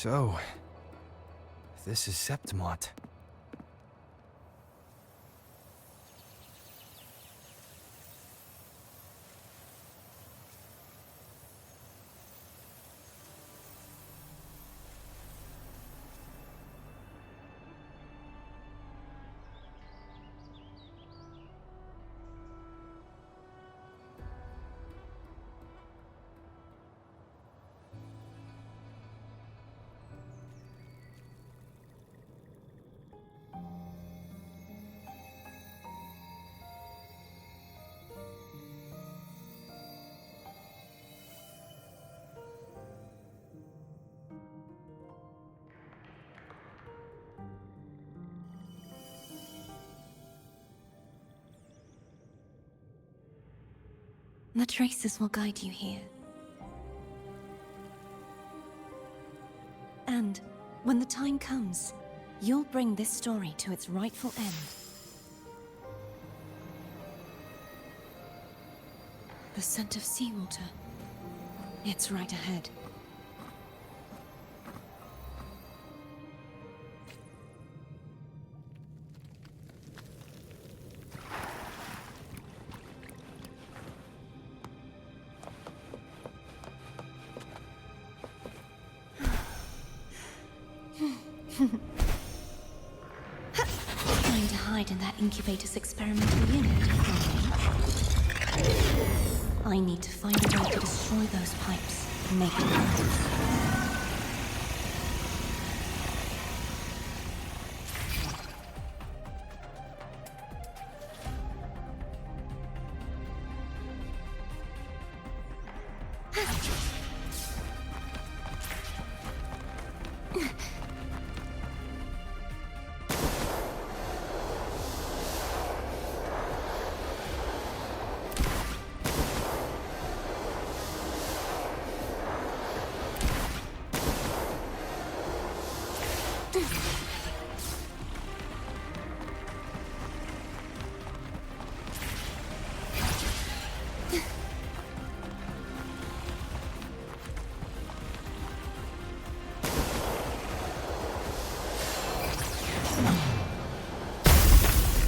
So, this is Septimont. The traces will guide you here. And when the time comes, you'll bring this story to its rightful end. The scent of seawater. It's right ahead. Trying to hide in that incubator's experimental unit. I need to find a way to destroy those pipes and make it work.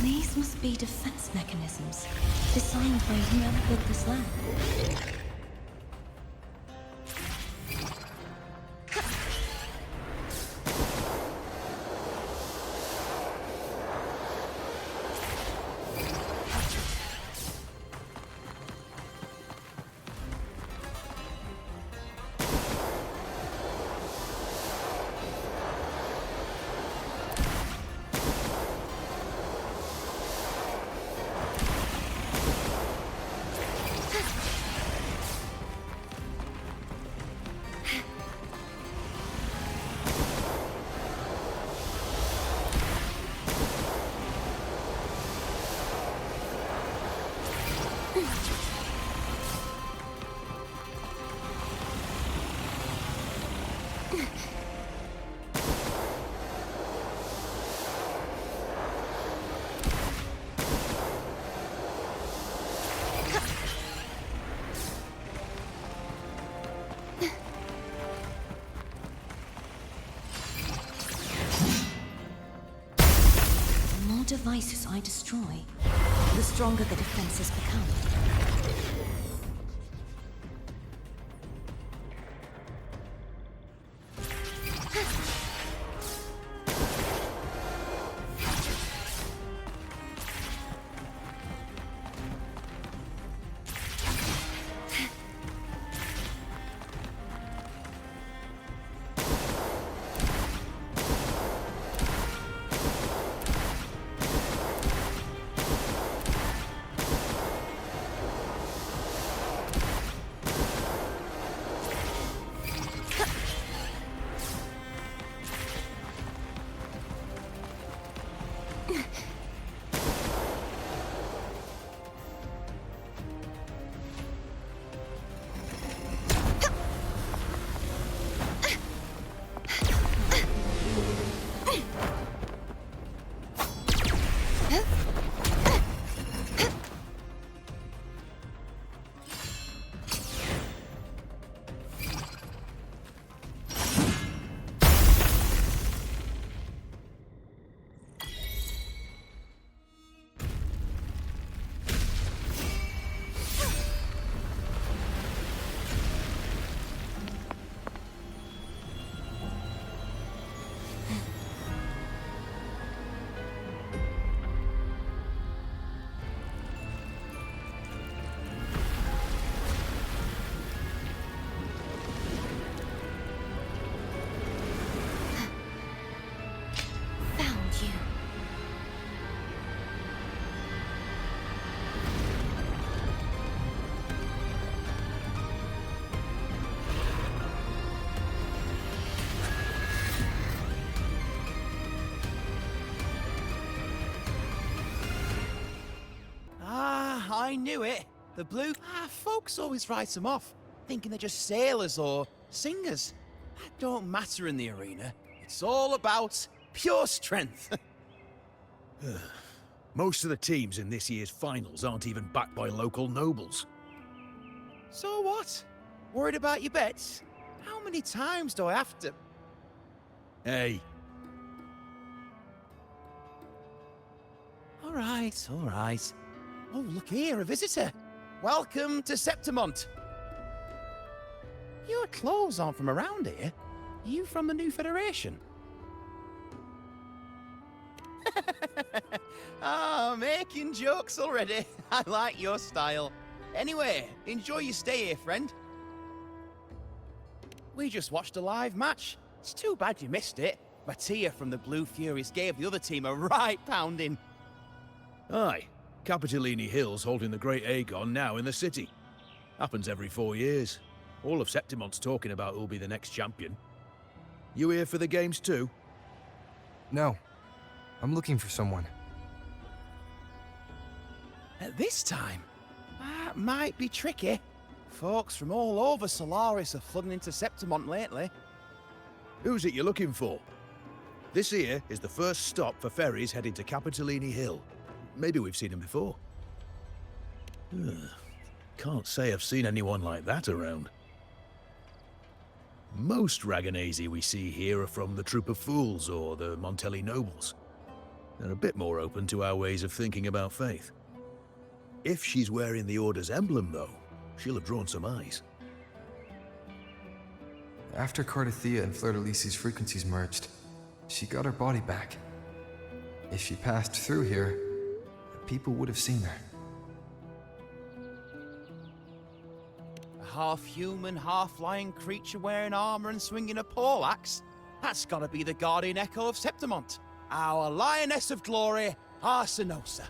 These must be defense mechanisms designed by whoever built this lab. Devices I destroy, the stronger the defenses become. I knew it. The blue... folks always write them off, thinking they're just sailors or singers. That don't matter in the arena. It's all about pure strength. Most of the teams in this year's finals aren't even backed by local nobles. So what? Worried about your bets? How many times do I have to... Hey, All right, all right. Oh, look here, a visitor. Welcome to Septimont. Your clothes aren't from around here. Are you from the new Federation? Ah, making jokes already. I like your style. Anyway, enjoy your stay here, friend. We just watched a live match. It's too bad you missed it. Mattia from the Blue Furies gave the other team a right pounding. aye. Capitolini Hill's holding the Great Aegon now in the city. Happens every 4 years. All of Septimont's talking about who'll be the next champion. You here for the games too? No. I'm looking for someone. At this time? That might be tricky. Folks from all over Solaris are flooding into Septimont lately. Who's it you're looking for? This here is the first stop for ferries heading to Capitolini Hill. Maybe we've seen him before. Can't say I've seen anyone like that around. Most Raganazi we see here are from the Troop of Fools or the Montelli Nobles. They're a bit more open to our ways of thinking about faith. If she's wearing the Order's emblem, though, she'll have drawn some eyes. After Cardathia and Fleur-de-Lis's frequencies merged, she got her body back. If she passed through here, people would have seen her. A half-human, half-lion creature wearing armor and swinging a poleaxe? That's gotta be the Guardian Echo of Septimont. Our Lioness of Glory, Arsinosa.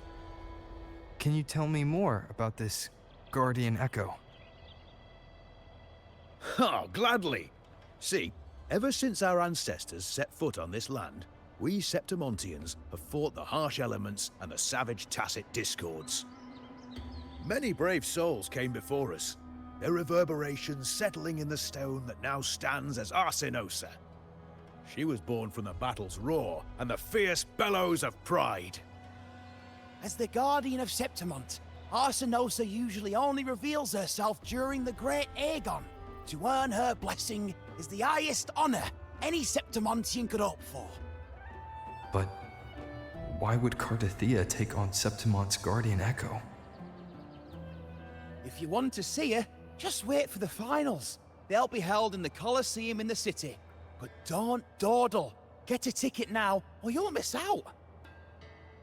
Can you tell me more about this Guardian Echo? Oh, gladly! See, ever since our ancestors set foot on this land, we Septimontians have fought the harsh elements and the savage Tacit discords. Many brave souls came before us, their reverberations settling in the stone that now stands as Arsinosa. She was born from the battle's roar and the fierce bellows of pride. As the Guardian of Septimont, Arsinosa usually only reveals herself during the Great Aegon. To earn her blessing is the highest honor any Septimontian could hope for. But why would Cardathia take on Septimont's Guardian Echo? If you want to see her, just wait for the finals. They'll be held in the Colosseum in the city. But don't dawdle. Get a ticket now, or you'll miss out.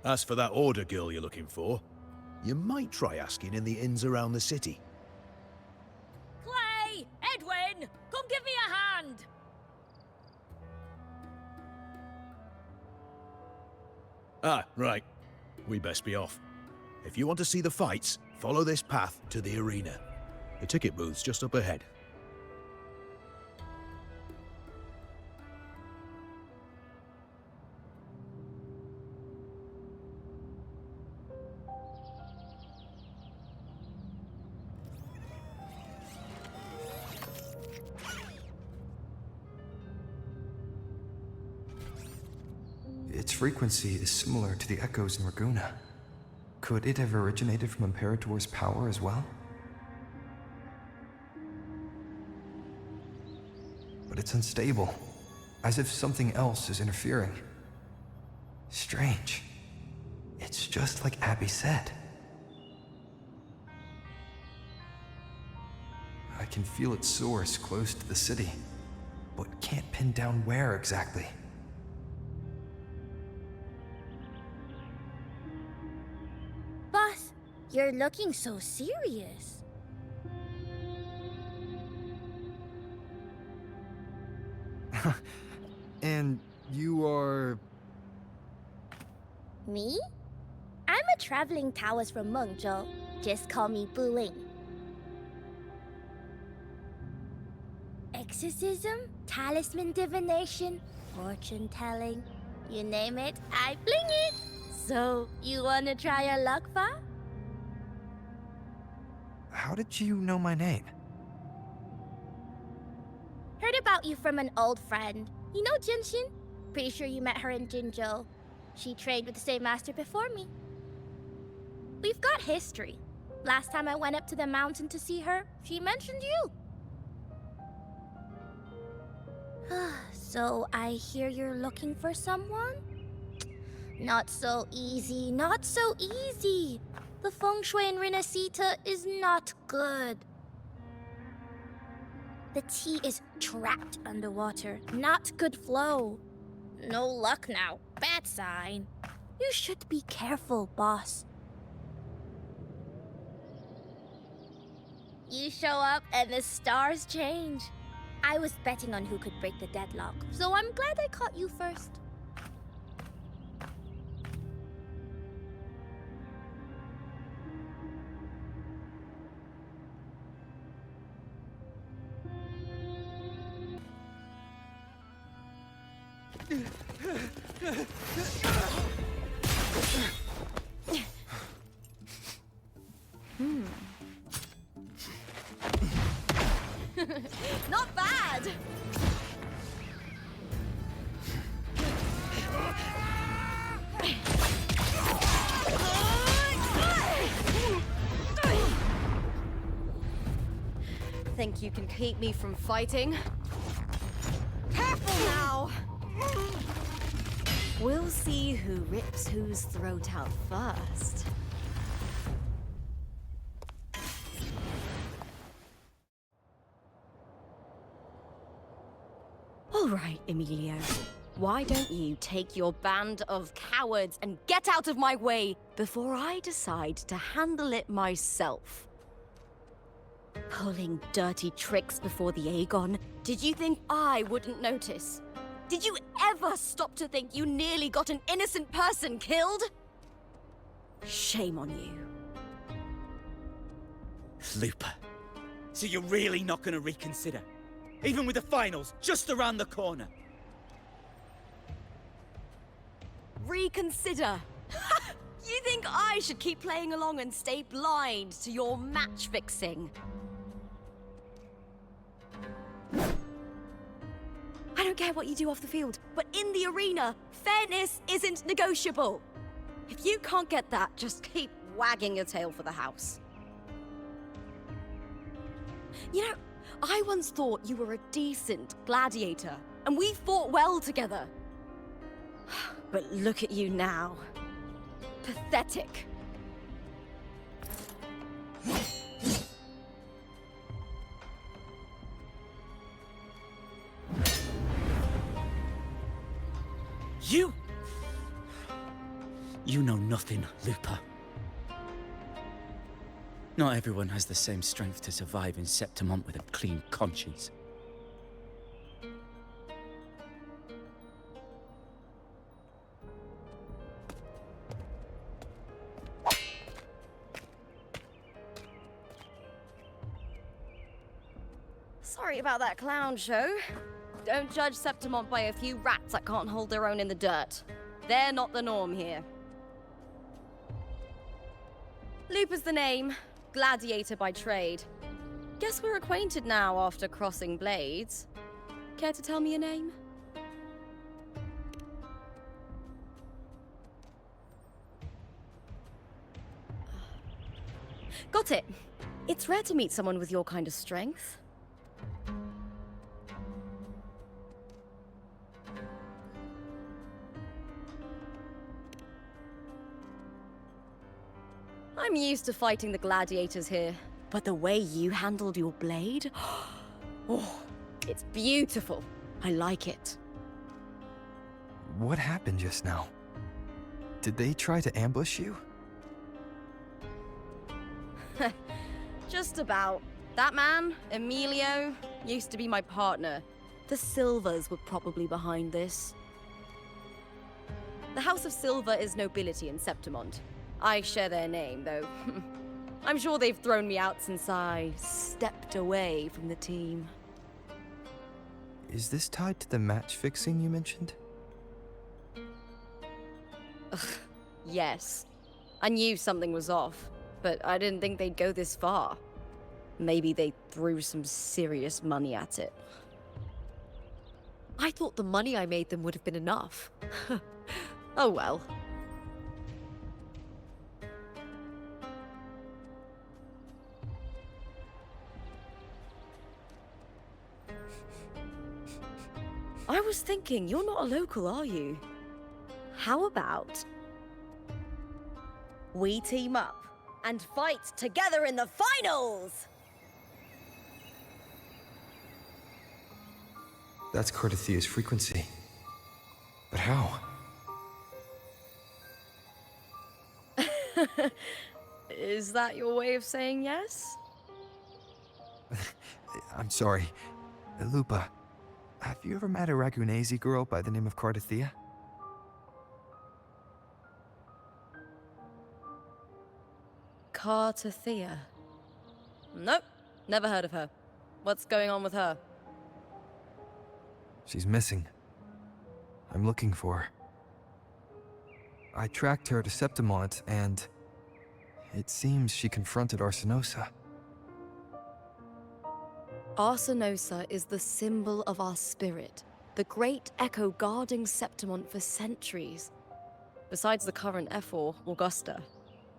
As for that Order girl you're looking for, you might try asking in the inns around the city. Clay! Edwin! Come give me a hand! Ah, right. We best be off. If you want to see the fights, follow this path to the arena. The ticket booth's just up ahead. Its frequency is similar to the echoes in Raguna. Could it have originated from Imperator's power as well? But it's unstable, as if something else is interfering. Strange. It's just like Abby said. I can feel its source close to the city, but can't pin down where exactly. Boss, you're looking so serious. And you are... Me? I'm a traveling Taoist from Mengzhou. Just call me Buling. Exorcism, talisman divination, fortune telling. You name it, I bling it. So, you wanna try your luck, Fa? how did you know my name? Heard about you from an old friend. You know Jinshin? Pretty sure you met her in Jinzhou. She trained with the same master before me. We've got history. Last time I went up to the mountain to see her, she mentioned you. So I hear you're looking for someone? Not so easy, not so easy. The feng shui in Renacita is not good. The tea is trapped underwater, not good flow. No luck now, bad sign. You should be careful, boss. You show up and the stars change. I was betting on who could break the deadlock, so I'm glad I caught you first. Not bad! Think you can keep me from fighting? Careful now! We'll see who rips whose throat out first. All right, Emilio. Why don't you take your band of cowards and get out of my way before I decide to handle it myself? Pulling dirty tricks before the Aegon? Did you think I wouldn't notice? Did you ever stop to think you nearly got an innocent person killed? Shame on you. Lupa. So you're really not gonna reconsider? Even with the finals just around the corner? Reconsider? You think I should keep playing along and stay blind to your match fixing? I don't care what you do off the field, but in the arena, fairness isn't negotiable. If you can't get that, just keep wagging your tail for the house. You know, I once thought you were a decent gladiator, and we fought well together. But look at you now. Pathetic. You know nothing, Lupa. Not everyone has the same strength to survive in Septimont with a clean conscience. Sorry about that clown show. Don't judge Septimont by a few rats that can't hold their own in the dirt. They're not the norm here. Lupa's the name. Gladiator by trade. Guess we're acquainted now after crossing blades. Care to tell me your name? Got it. It's rare to meet someone with your kind of strength. I'm used to fighting the gladiators here, but the way you handled your blade, oh, it's beautiful. I like it. What happened just now? Did they try to ambush you? Just about. That man, Emilio, used to be my partner. The Silvers were probably behind this. The House of Silver is nobility in Septimont. I share their name, though. I'm sure they've thrown me out since I stepped away from the team. Is this tied to the match fixing you mentioned? Yes. I knew something was off, but I didn't think they'd go this far. Maybe they threw some serious money at it. I thought the money I made them would have been enough. Oh well. I was thinking, you're not a local, are you? How about we team up and fight together in the finals? That's Cardathia's frequency. But how? Is that your way of saying yes? I'm sorry. Lupa, have you ever met a Ragunese girl by the name of Cardathia? Cardathia? Nope, never heard of her. What's going on with her? She's missing. I'm looking for her. I tracked her to Septimont, and it seems she confronted Arsinosa. Arsinosa is the symbol of our spirit, the great echo guarding Septimont for centuries. Besides the current Ephor, Augusta,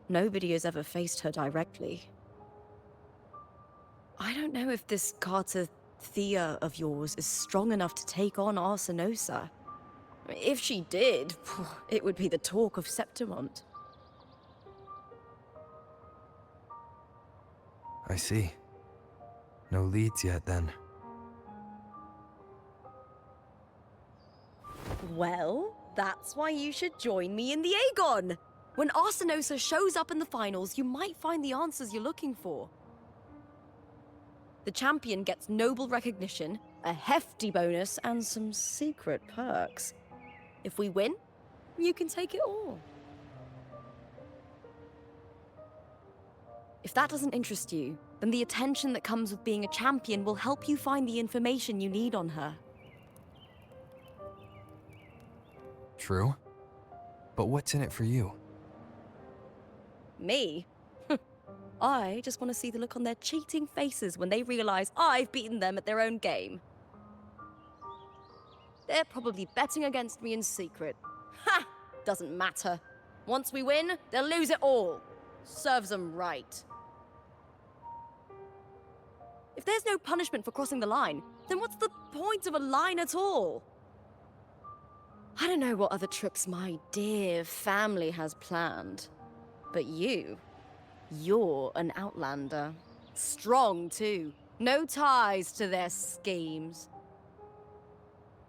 nobody has ever faced her directly. I don't know if this Cardathia of yours is strong enough to take on Arsinosa. If she did, it would be the talk of Septimont. I see. No leads yet, then. Well, that's why you should join me in the Aegon! When Arsinosa shows up in the finals, you might find the answers you're looking for. The champion gets noble recognition, a hefty bonus, and some secret perks. If we win, you can take it all. If that doesn't interest you, then the attention that comes with being a champion will help you find the information you need on her. True. But what's in it for you? Me? I just want to see the look on their cheating faces when they realize I've beaten them at their own game. They're probably betting against me in secret. Ha! Doesn't matter. Once we win, they'll lose it all. Serves them right. If there's no punishment for crossing the line, then what's the point of a line at all? I don't know what other tricks my dear family has planned, but you're an outlander. Strong, too. No ties to their schemes.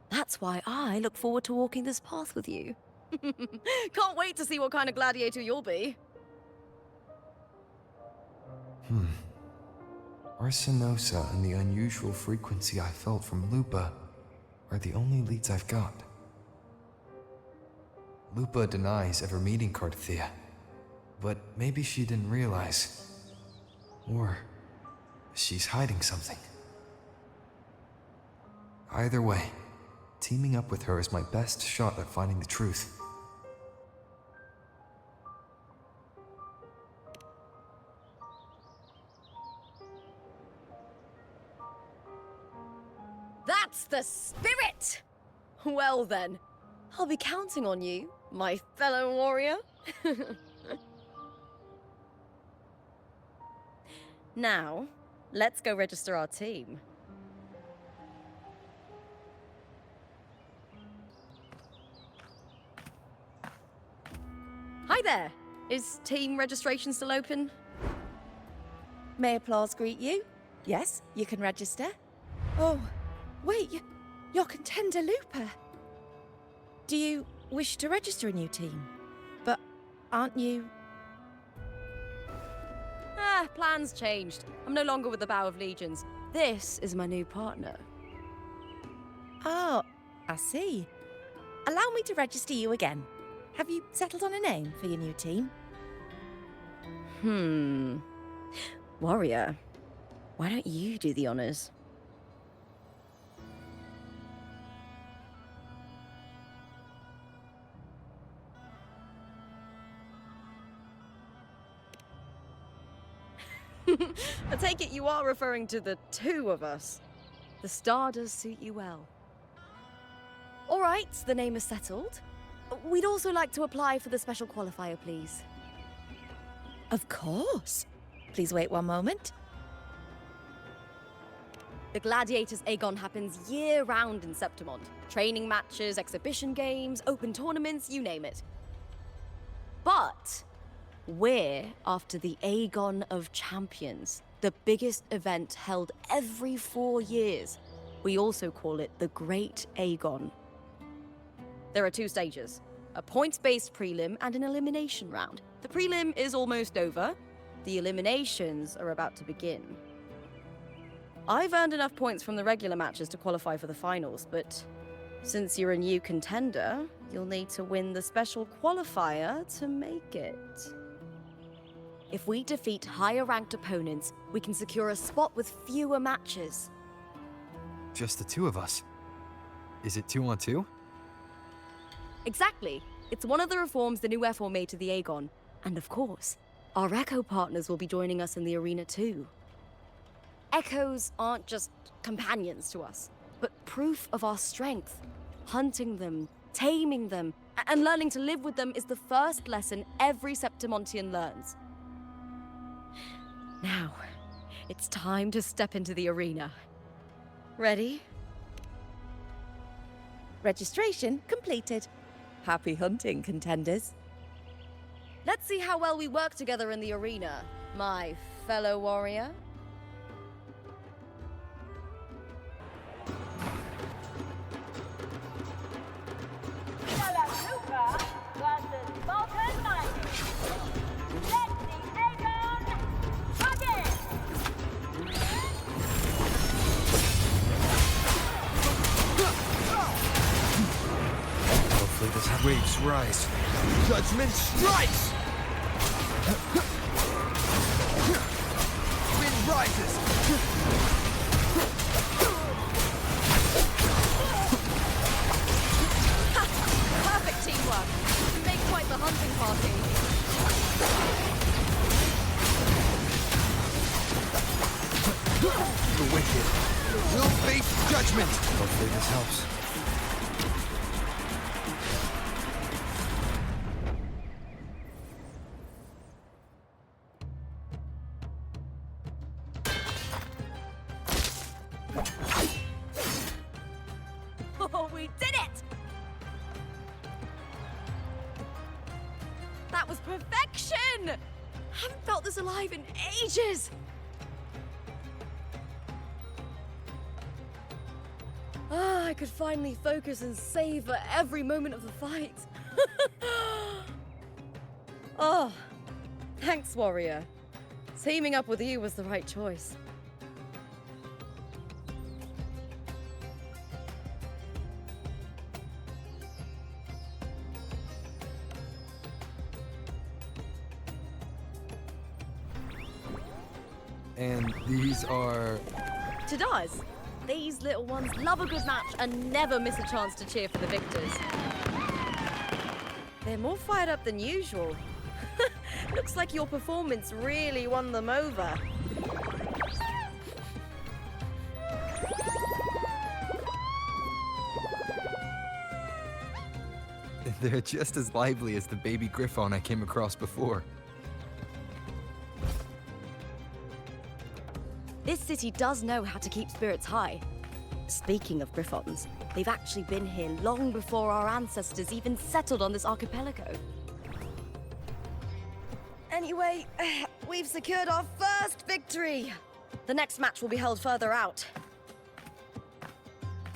That's why I look forward to walking this path with you. Can't wait to see what kind of gladiator you'll be. Arsinosa and the unusual frequency I felt from Lupa are the only leads I've got. Lupa denies ever meeting Cardathia, but maybe she didn't realize. Or she's hiding something. Either way, teaming up with her is my best shot at finding the truth. That's the spirit! Well then, I'll be counting on you, my fellow warrior. Now, let's go register our team. Hi there! Is team registration still open? May applause greet you? Yes, you can register. Oh, wait, you're contender Lupa. Do you wish to register a new team? But aren't you... Plans changed. I'm no longer with the Bow of Legions. This is my new partner. Oh, I see. Allow me to register you again. Have you settled on a name for your new team? Warrior, why don't you do the honors? I take it you are referring to the two of us. The star does suit you well. All right, the name is settled. We'd also like to apply for the special qualifier, please. Of course. Please wait one moment. The Gladiators Aegon happens year-round in Septimont. Training matches, exhibition games, open tournaments, you name it. But we're after the Aegon of Champions, the biggest event held every 4 years. We also call it the Great Aegon. There are 2 stages, a points-based prelim and an elimination round. The prelim is almost over. The eliminations are about to begin. I've earned enough points from the regular matches to qualify for the finals, but since you're a new contender, you'll need to win the special qualifier to make it. If we defeat higher-ranked opponents, we can secure a spot with fewer matches. Just the 2 of us. Is it 2 on 2? Exactly. It's one of the reforms the new FO made to the Aegon. And of course, our Echo partners will be joining us in the arena too. Echoes aren't just companions to us, but proof of our strength. Hunting them, taming them, and learning to live with them is the first lesson every Septimontian learns. Now, it's time to step into the arena. Ready? Registration completed. Happy hunting, contenders. Let's see how well we work together in the arena, my fellow warrior. Lupa versus Vulcan Mining. Let the Aegon begin! Hopefully this waves rise. Judgment strikes! Wind rises! Perfect teamwork. You make quite the hunting party. The wicked will face judgment! Hopefully this helps. Oh, we did it! That was perfection! Haven't felt this alive in ages! Ah, I could finally focus and savor every moment of the fight. Oh, thanks, warrior. Teaming up with you was the right choice. And these are... Tadars, these little ones love a good match and never miss a chance to cheer for the victors. They're more fired up than usual. Looks like your performance really won them over. They're just as lively as the baby Griffon I came across before. This city does know how to keep spirits high. Speaking of Griffons, they've actually been here long before our ancestors even settled on this archipelago. Anyway, we've secured our first victory! The next match will be held further out.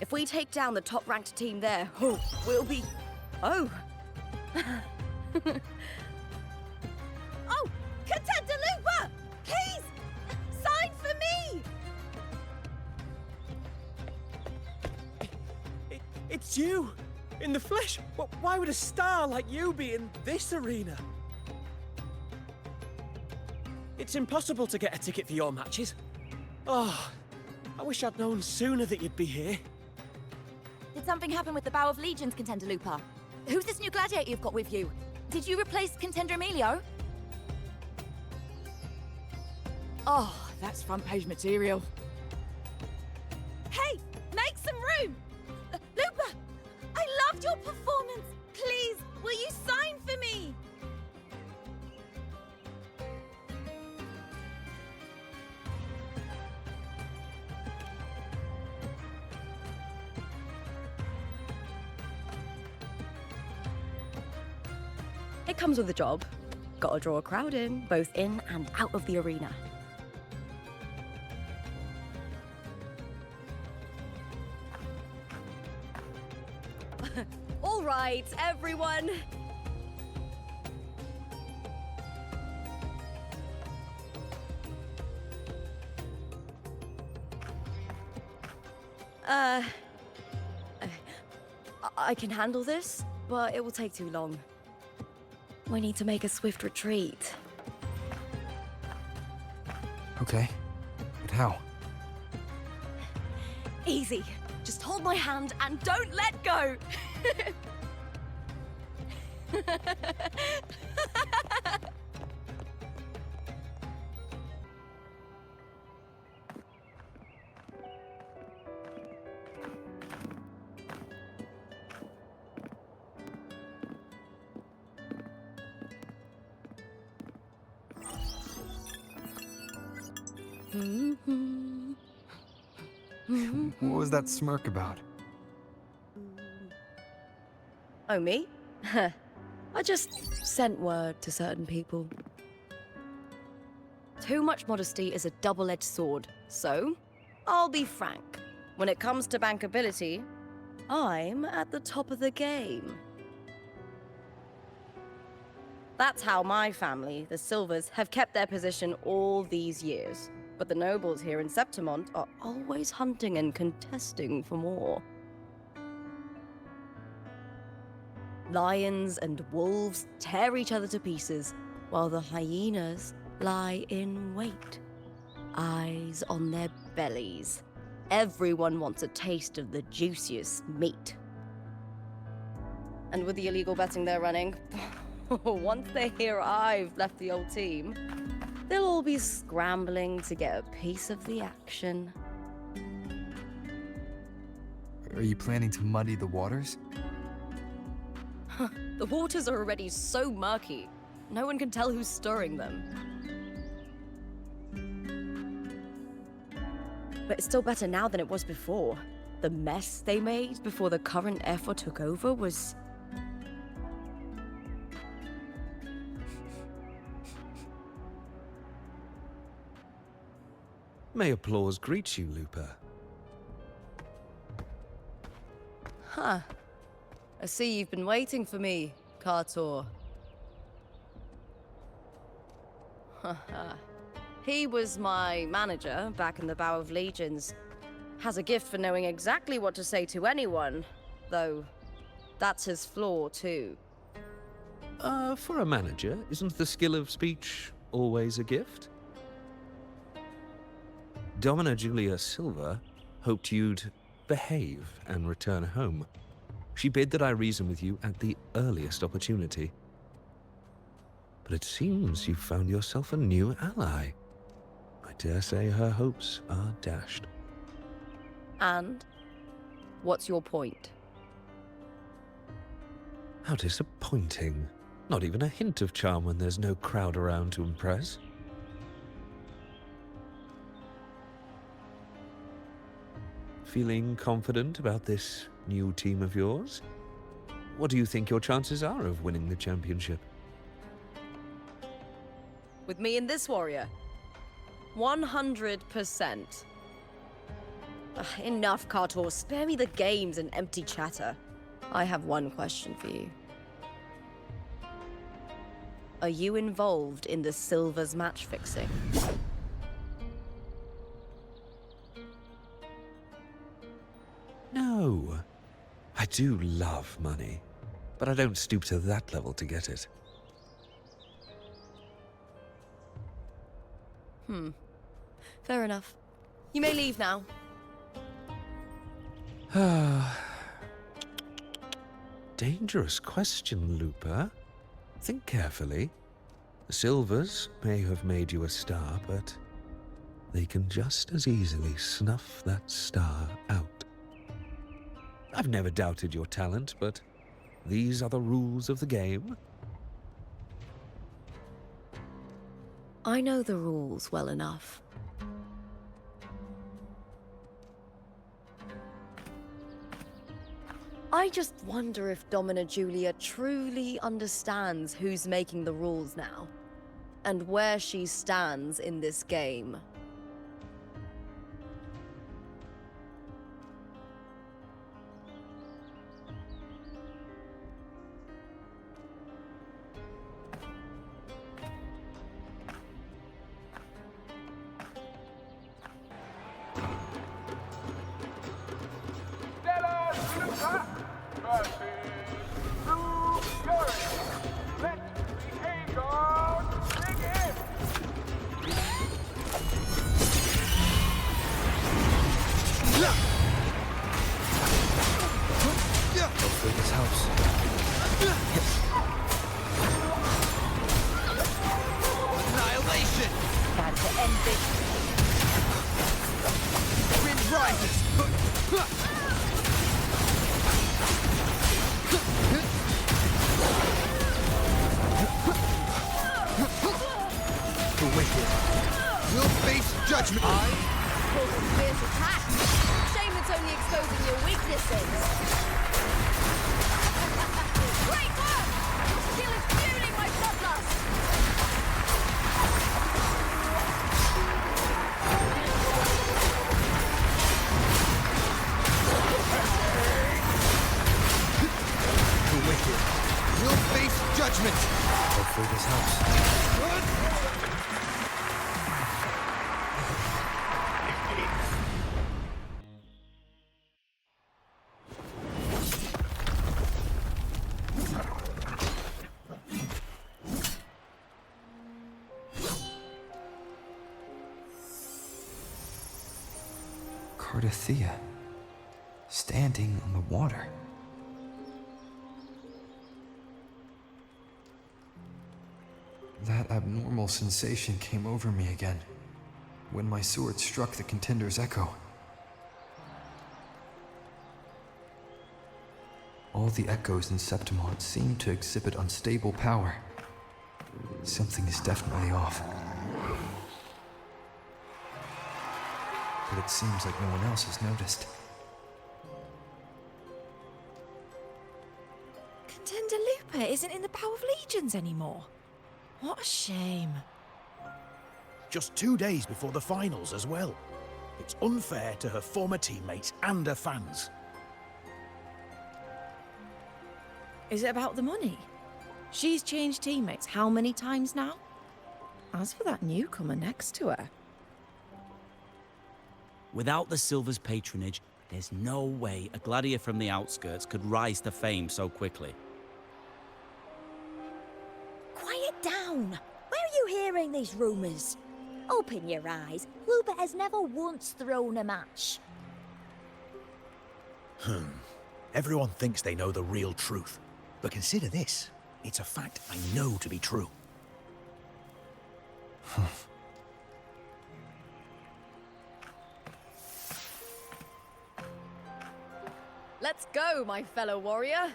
If we take down the top-ranked team there, we'll be... Oh! Oh! Contender Lupa! Please! Sign for me! It's you! In the flesh! Why would a star like you be in this arena? It's impossible to get a ticket for your matches. Oh, I wish I'd known sooner that you'd be here. Did something happen with the Bow of Legions, Contender Lupa? Who's this new gladiator you've got with you? Did you replace Contender Emilio? Oh, that's front page material. Hey, make some room! Lupa, I loved your performance. Please, will you sign for me? It comes with a job. Gotta draw a crowd in, both in and out of the arena. All right, everyone. I can handle this, but it will take too long. We need to make a swift retreat. Okay, but how? Easy. Just hold my hand and don't let go. What was that smirk about? Oh, me? I just sent word to certain people. Too much modesty is a double-edged sword, so I'll be frank. When it comes to bankability, I'm at the top of the game. That's how my family, the Silvers, have kept their position all these years. But the nobles here in Septimont are always hunting and contesting for more. Lions and wolves tear each other to pieces, while the hyenas lie in wait, eyes on their bellies. Everyone wants a taste of the juiciest meat. And with the illegal betting they're running, once they hear I've left the old team, they'll all be scrambling to get a piece of the action. Are you planning to muddy the waters? The waters are already so murky, no one can tell who's stirring them. But it's still better now than it was before. The mess they made before the current effort took over was... May applause greet you, Lupa. Huh. I see you've been waiting for me, Kartor. He was my manager back in the Bow of Legions. Has a gift for knowing exactly what to say to anyone, though that's his flaw too. For a manager, isn't the skill of speech always a gift? Domina Julia Silva hoped you'd behave and return home. She bid that I reason with you at the earliest opportunity. But it seems you've found yourself a new ally. I dare say her hopes are dashed. And? What's your point? How disappointing. Not even a hint of charm when there's no crowd around to impress. Feeling confident about this new team of yours? What do you think your chances are of winning the championship? With me and this warrior? 100%. Enough, Kartor. Spare me the games and empty chatter. I have one question for you. Are you involved in the Silvers match fixing? No. I do love money, but I don't stoop to that level to get it. Fair enough. You may leave now. Dangerous question, Lupa. Think carefully. The Silvers may have made you a star, but they can just as easily snuff that star out. I've never doubted your talent, but these are the rules of the game. I know the rules well enough. I just wonder if Domina Julia truly understands who's making the rules now, and where she stands in this game. Lupa versus Wuthering. Let the Aegon begin! Hopefully this helps. Annihilation! Time to end this. Wind rises! The wicked will face judgment! Called a fierce attack. Shame it's only exposing your weaknesses. Great work! Your skill is fueling my bloodlust. The wicked will face judgment! Hopefully this helps. Cardothea, standing on the water. That abnormal sensation came over me again, when my sword struck the contender's echo. All the echoes in Septimont seem to exhibit unstable power. Something is definitely off. But it seems like no one else has noticed. Contender Lupa isn't in the Power of Legions anymore. What a shame. Just 2 days before the finals as well. It's unfair to her former teammates and her fans. Is it about the money? She's changed teammates how many times now? As for that newcomer next to her... Without the Silver's patronage, there's no way a gladiator from the outskirts could rise to fame so quickly. Quiet down! Where are you hearing these rumours? Open your eyes. Lupa has never once thrown a match. Everyone thinks they know the real truth. But consider this. It's a fact I know to be true. Let's go, my fellow warrior.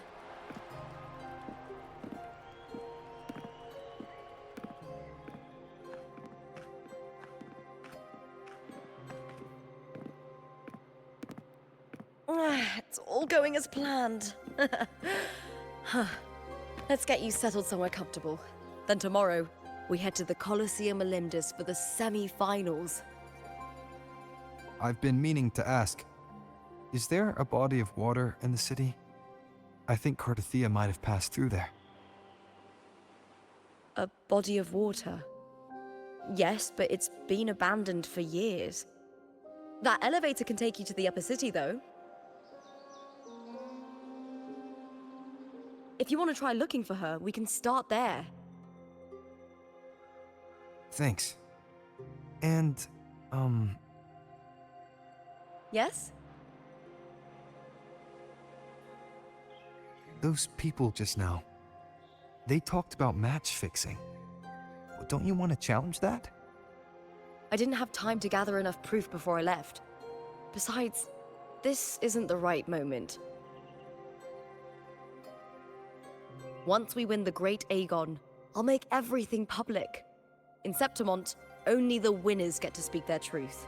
It's all going as planned. Let's get you settled somewhere comfortable. Then tomorrow, we head to the Colosseum Olympus for the semi-finals. I've been meaning to ask, is there a body of water in the city? I think Cardothea might have passed through there. A body of water? Yes, but it's been abandoned for years. That elevator can take you to the upper city, though. If you want to try looking for her, we can start there. Thanks. And, Yes? those people just now, they talked about match fixing. Don't you want to challenge that? I didn't have time to gather enough proof before I left. Besides, this isn't the right moment. Once we win the Great Aegon, I'll make everything public. In Septimont, only the winners get to speak their truth.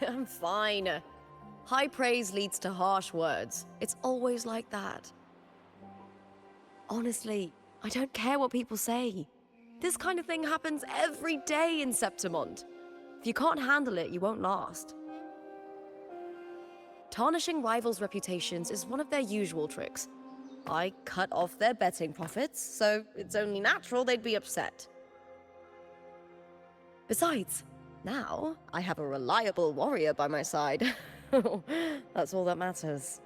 I'm fine. High praise leads to harsh words. It's always like that. Honestly, I don't care what people say. This kind of thing happens every day in Septimont. If you can't handle it, you won't last. Tarnishing rivals' reputations is one of their usual tricks. I cut off their betting profits, so it's only natural they'd be upset. Besides, now I have a reliable warrior by my side. That's all that matters.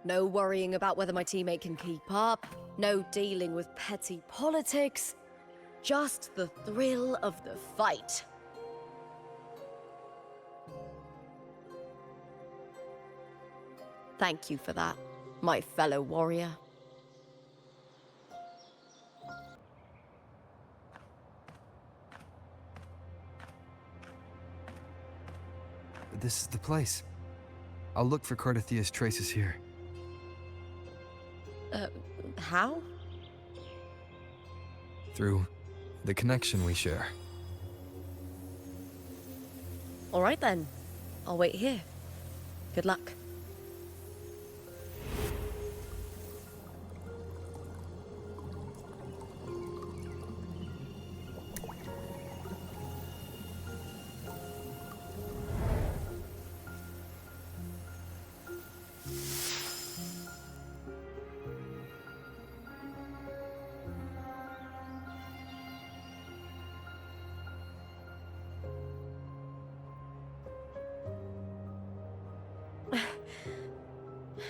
No worrying about whether my teammate can keep up, no dealing with petty politics, just the thrill of the fight. Thank you for that, my fellow warrior. This is the place. I'll look for Cardathia's traces here. How? Through the connection we share. All right then. I'll wait here. Good luck.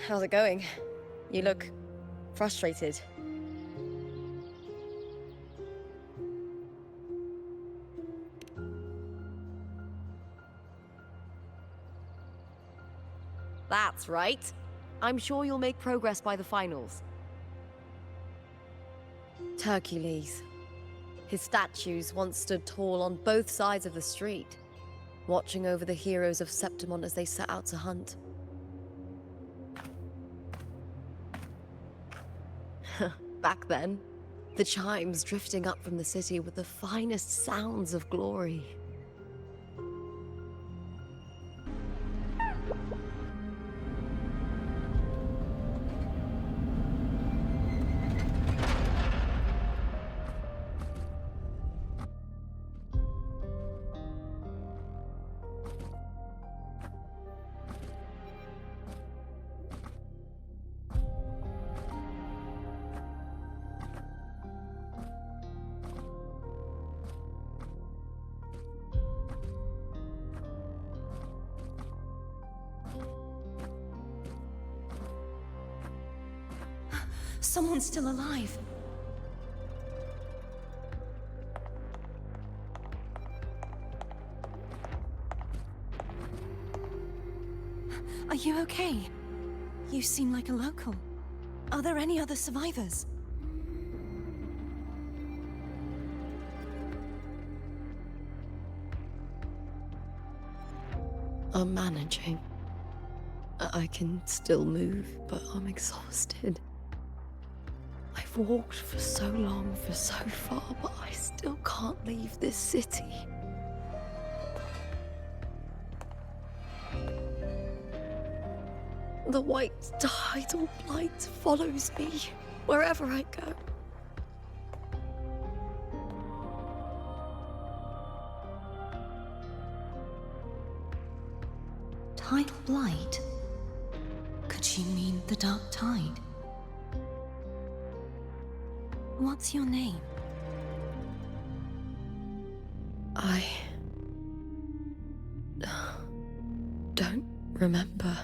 How's it going? You look frustrated. That's right. I'm sure you'll make progress by the finals. Hercules. His statues once stood tall on both sides of the street, watching over the heroes of Septimont as they set out to hunt. Back then, the chimes drifting up from the city were the finest sounds of glory. Someone's still alive. Are you okay? You seem like a local. Are there any other survivors? I'm managing. I can still move, but I'm exhausted. I've walked for so long, for so far, but I still can't leave this city. The white tidal blight follows me wherever I go. Tidal blight? Could she mean the dark tide? What's your name? I don't remember.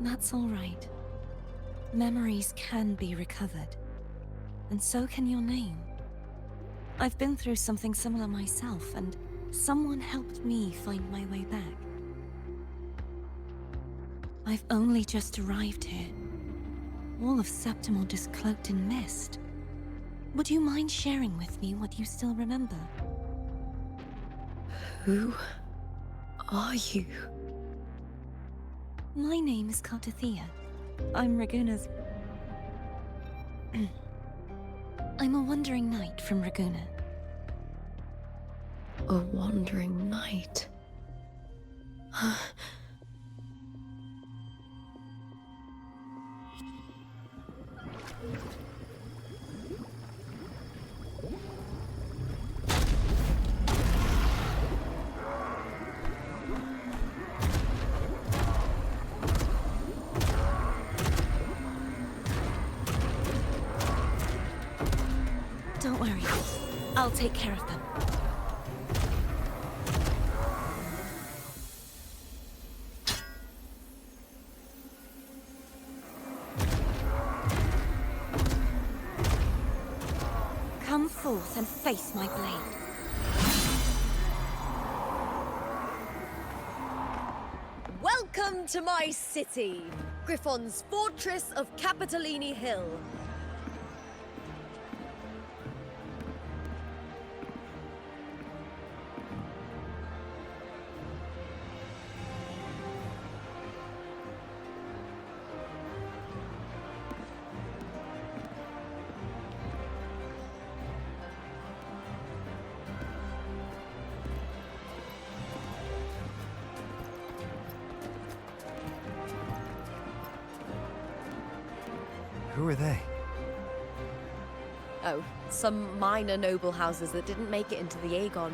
That's all right. Memories can be recovered. And so can your name. I've been through something similar myself, and someone helped me find my way back. I've only just arrived here. All of Septimont is cloaked in mist. Would you mind sharing with me what you still remember? Who are you? My name is Cartathea. I'm Raguna's... I'm a wandering knight from Raguna. A wandering knight. Don't worry. I'll take care of them. Come forth and face my blade. Welcome to my city, Griffon's fortress of Capitolini Hill. Who are they? Oh, some minor noble houses that didn't make it into the Aegon.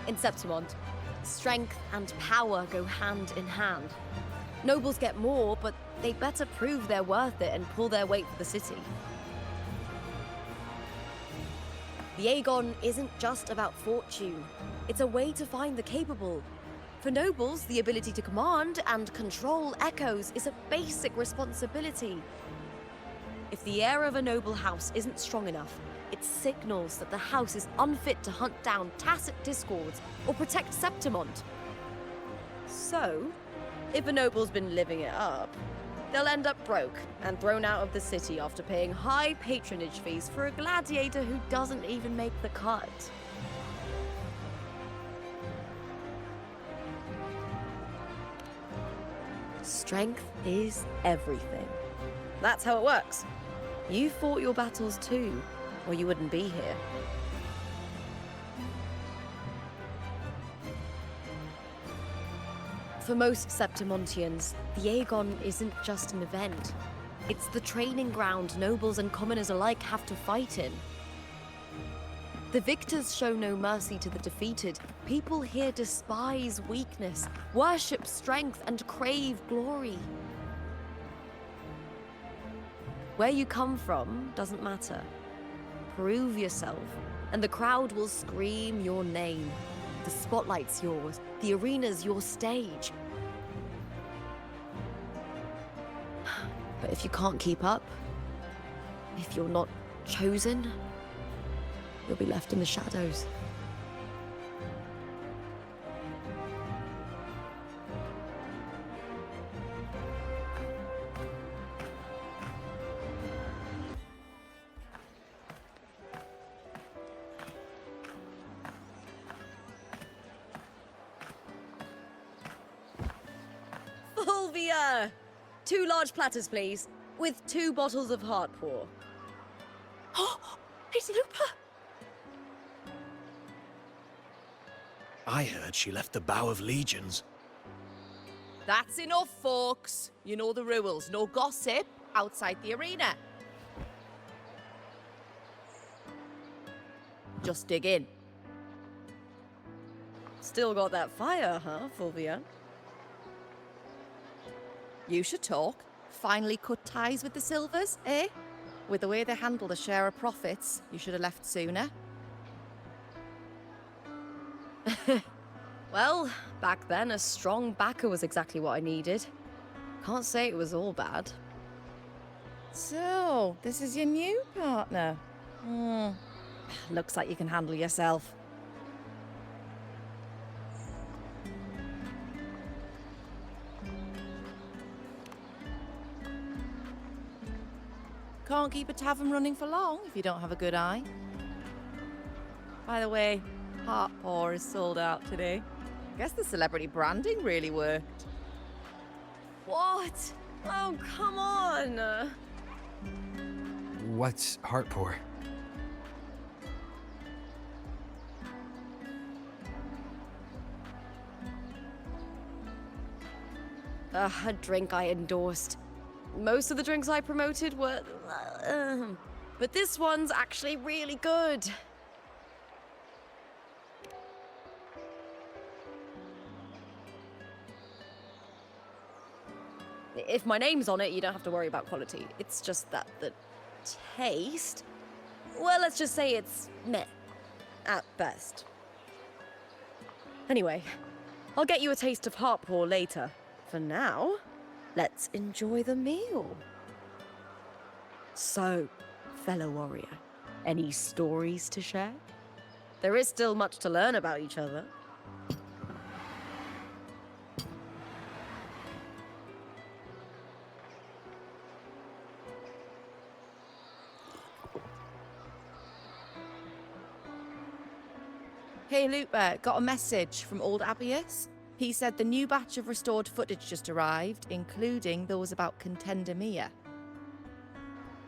In Septimont, strength and power go hand in hand. Nobles get more, but they better prove they're worth it and pull their weight for the city. The Aegon isn't just about fortune. It's a way to find the capable. For nobles, the ability to command and control echoes is a basic responsibility. If the heir of a noble house isn't strong enough, it signals that the house is unfit to hunt down tacit discords or protect Septimont. So, if a noble's been living it up, they'll end up broke and thrown out of the city after paying high patronage fees for a gladiator who doesn't even make the cut. Strength is everything. That's how it works. You fought your battles too, or you wouldn't be here. For most Septimontians, the Aegon isn't just an event. It's the training ground nobles and commoners alike have to fight in. The victors show no mercy to the defeated. People here despise weakness, worship strength, and crave glory. Where you come from doesn't matter. Prove yourself, and the crowd will scream your name. The spotlight's yours, the arena's your stage. But if you can't keep up, if you're not chosen, you'll be left in the shadows. Fulvia! 2 large platters, please, with 2 bottles of Heartpour. Oh, it's Lupa! I heard she left the Bow of Legions. That's enough, folks. You know the rules. No gossip outside the arena. Just dig in. Still got that fire, huh, Fulvia? You should talk. Finally cut ties with the Silvers, eh? With the way they handle the share of profits, you should have left sooner. Well, back then, a strong backer was exactly what I needed. Can't say it was all bad. So, this is your new partner. Looks like you can handle yourself. Can't keep a tavern running for long if you don't have a good eye. By the way, Heart Paw is sold out today. Guess the celebrity branding really worked. What? Oh, come on! What's Heartpour? A drink I endorsed. Most of the drinks I promoted were... but this one's actually really good. If my name's on it, you don't have to worry about quality. It's just that the taste... Well, let's just say it's meh. At best. Anyway, I'll get you a taste of Heartpaw later. For now, let's enjoy the meal. So, fellow warrior, any stories to share? There is still much to learn about each other. Hey Lupa, got a message from old Abius. He said the new batch of restored footage just arrived, including those about Contender Mia.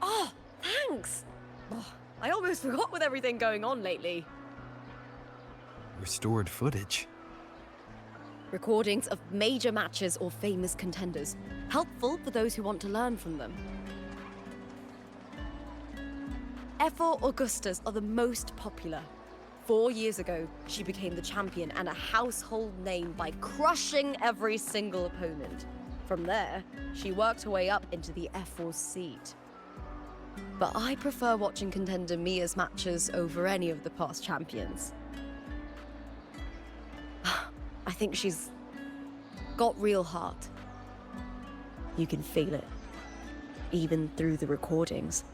Oh, thanks! Oh, I almost forgot with everything going on lately. Restored footage? Recordings of major matches or famous contenders. Helpful for those who want to learn from them. F4 Augustas are the most popular. 4 years ago, she became the champion and a household name by crushing every single opponent. From there, she worked her way up into the F4 seat. But I prefer watching Contender Mia's matches over any of the past champions. I think she's got real heart. You can feel it, even through the recordings.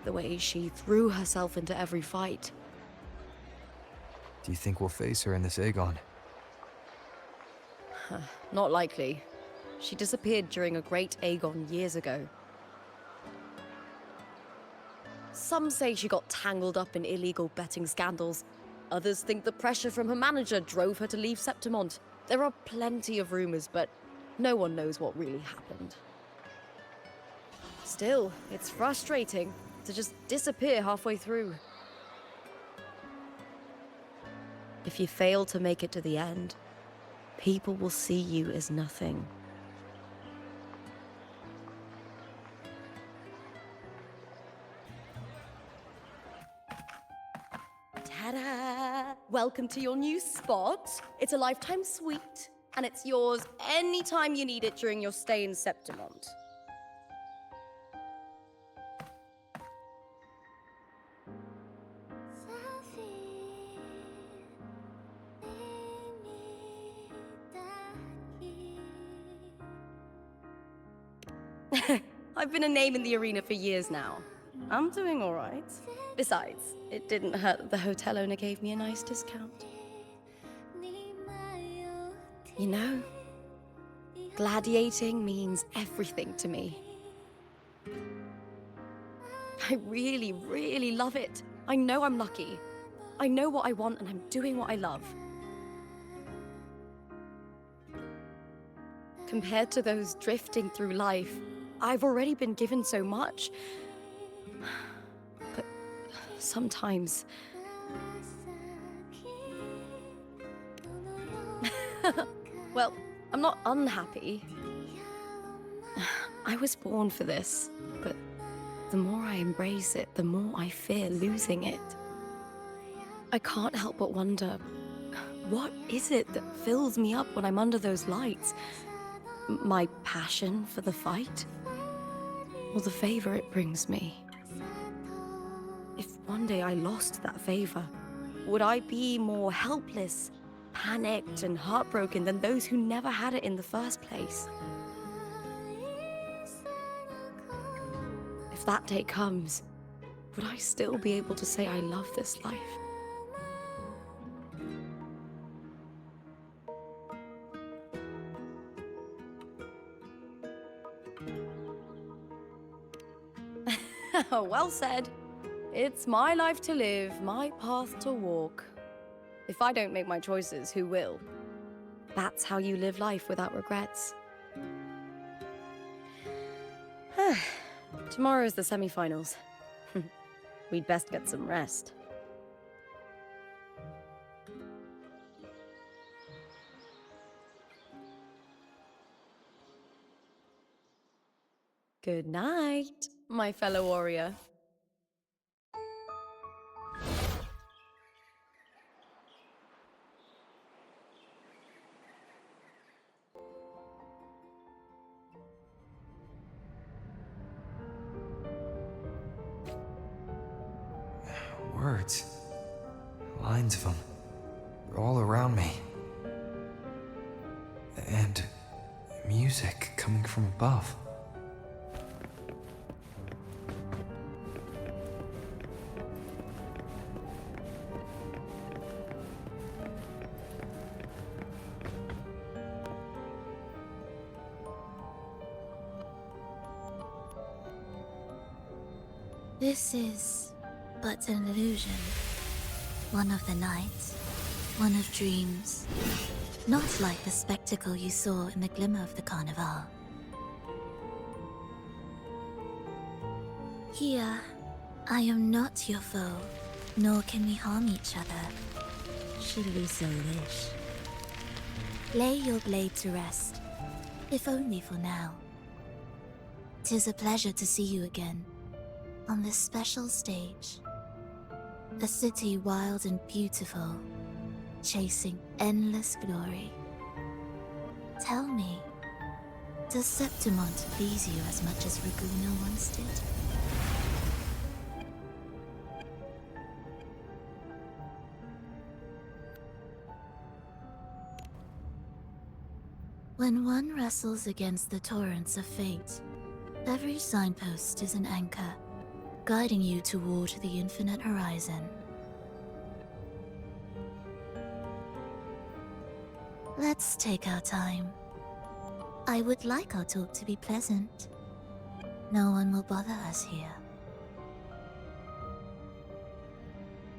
The way she threw herself into every fight. Do you think we'll face her in this Aegon? Not likely. She disappeared during a great Aegon years ago. Some say she got tangled up in illegal betting scandals. Others think the pressure from her manager drove her to leave Septimont. There are plenty of rumors, but no one knows what really happened. Still, it's frustrating to just disappear halfway through. If you fail to make it to the end, people will see you as nothing. Ta-da! Welcome to your new spot. It's a lifetime suite, and it's yours anytime you need it during your stay in Septimont. I've been a name in the arena for years now. I'm doing all right. Besides, it didn't hurt that the hotel owner gave me a nice discount. You know, gladiating means everything to me. I really, really love it. I know I'm lucky. I know what I want and I'm doing what I love. Compared to those drifting through life, I've already been given so much. But sometimes... Well, I'm not unhappy. I was born for this, but the more I embrace it, the more I fear losing it. I can't help but wonder, what is it that fills me up when I'm under those lights? My passion for the fight? Or the favor it brings me? If one day I lost that favor, would I be more helpless, panicked, and heartbroken than those who never had it in the first place? If that day comes, would I still be able to say I love this life? Well said. It's my life to live, my path to walk. If I don't make my choices, who will? That's how you live life without regrets. Tomorrow's the semi-finals. We'd best get some rest. Good night, my fellow warrior. Words. Lines of them. They're all around me. And music coming from above. This is but an illusion. One of the nights, one of dreams. Not like the spectacle you saw in the glimmer of the carnival. Here, I am not your foe, nor can we harm each other, should we so wish. Lay your blade to rest, if only for now. 'Tis a pleasure to see you again, on this special stage. A city wild and beautiful, chasing endless glory. Tell me, does Septimont please you as much as Raguno once did? When one wrestles against the torrents of fate, every signpost is an anchor, guiding you toward the infinite horizon. Let's take our time. I would like our talk to be pleasant. No one will bother us here.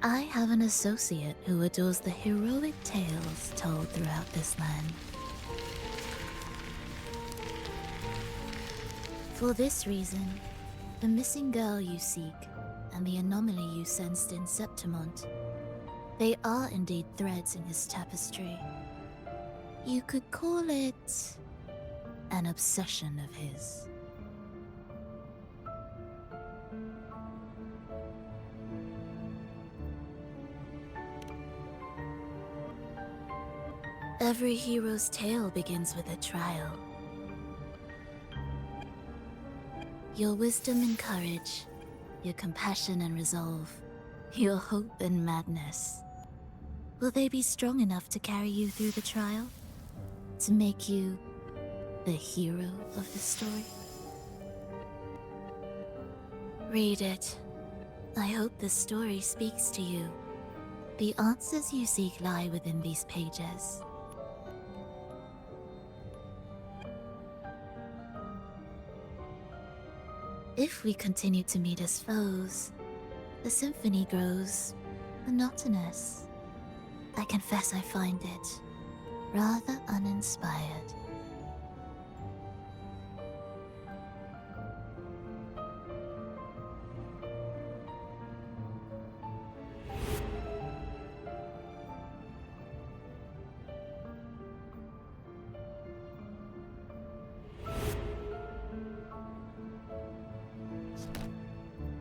I have an associate who adores the heroic tales told throughout this land. For this reason, the missing girl you seek and the anomaly you sensed in Septimont, they are indeed threads in his tapestry. You could call it an obsession of his. Every hero's tale begins with a trial. Your wisdom and courage, your compassion and resolve, your hope and madness. Will they be strong enough to carry you through the trial? To make you the hero of the story? Read it. I hope the story speaks to you. The answers you seek lie within these pages. If we continue to meet as foes, the symphony grows monotonous. I confess I find it rather uninspired.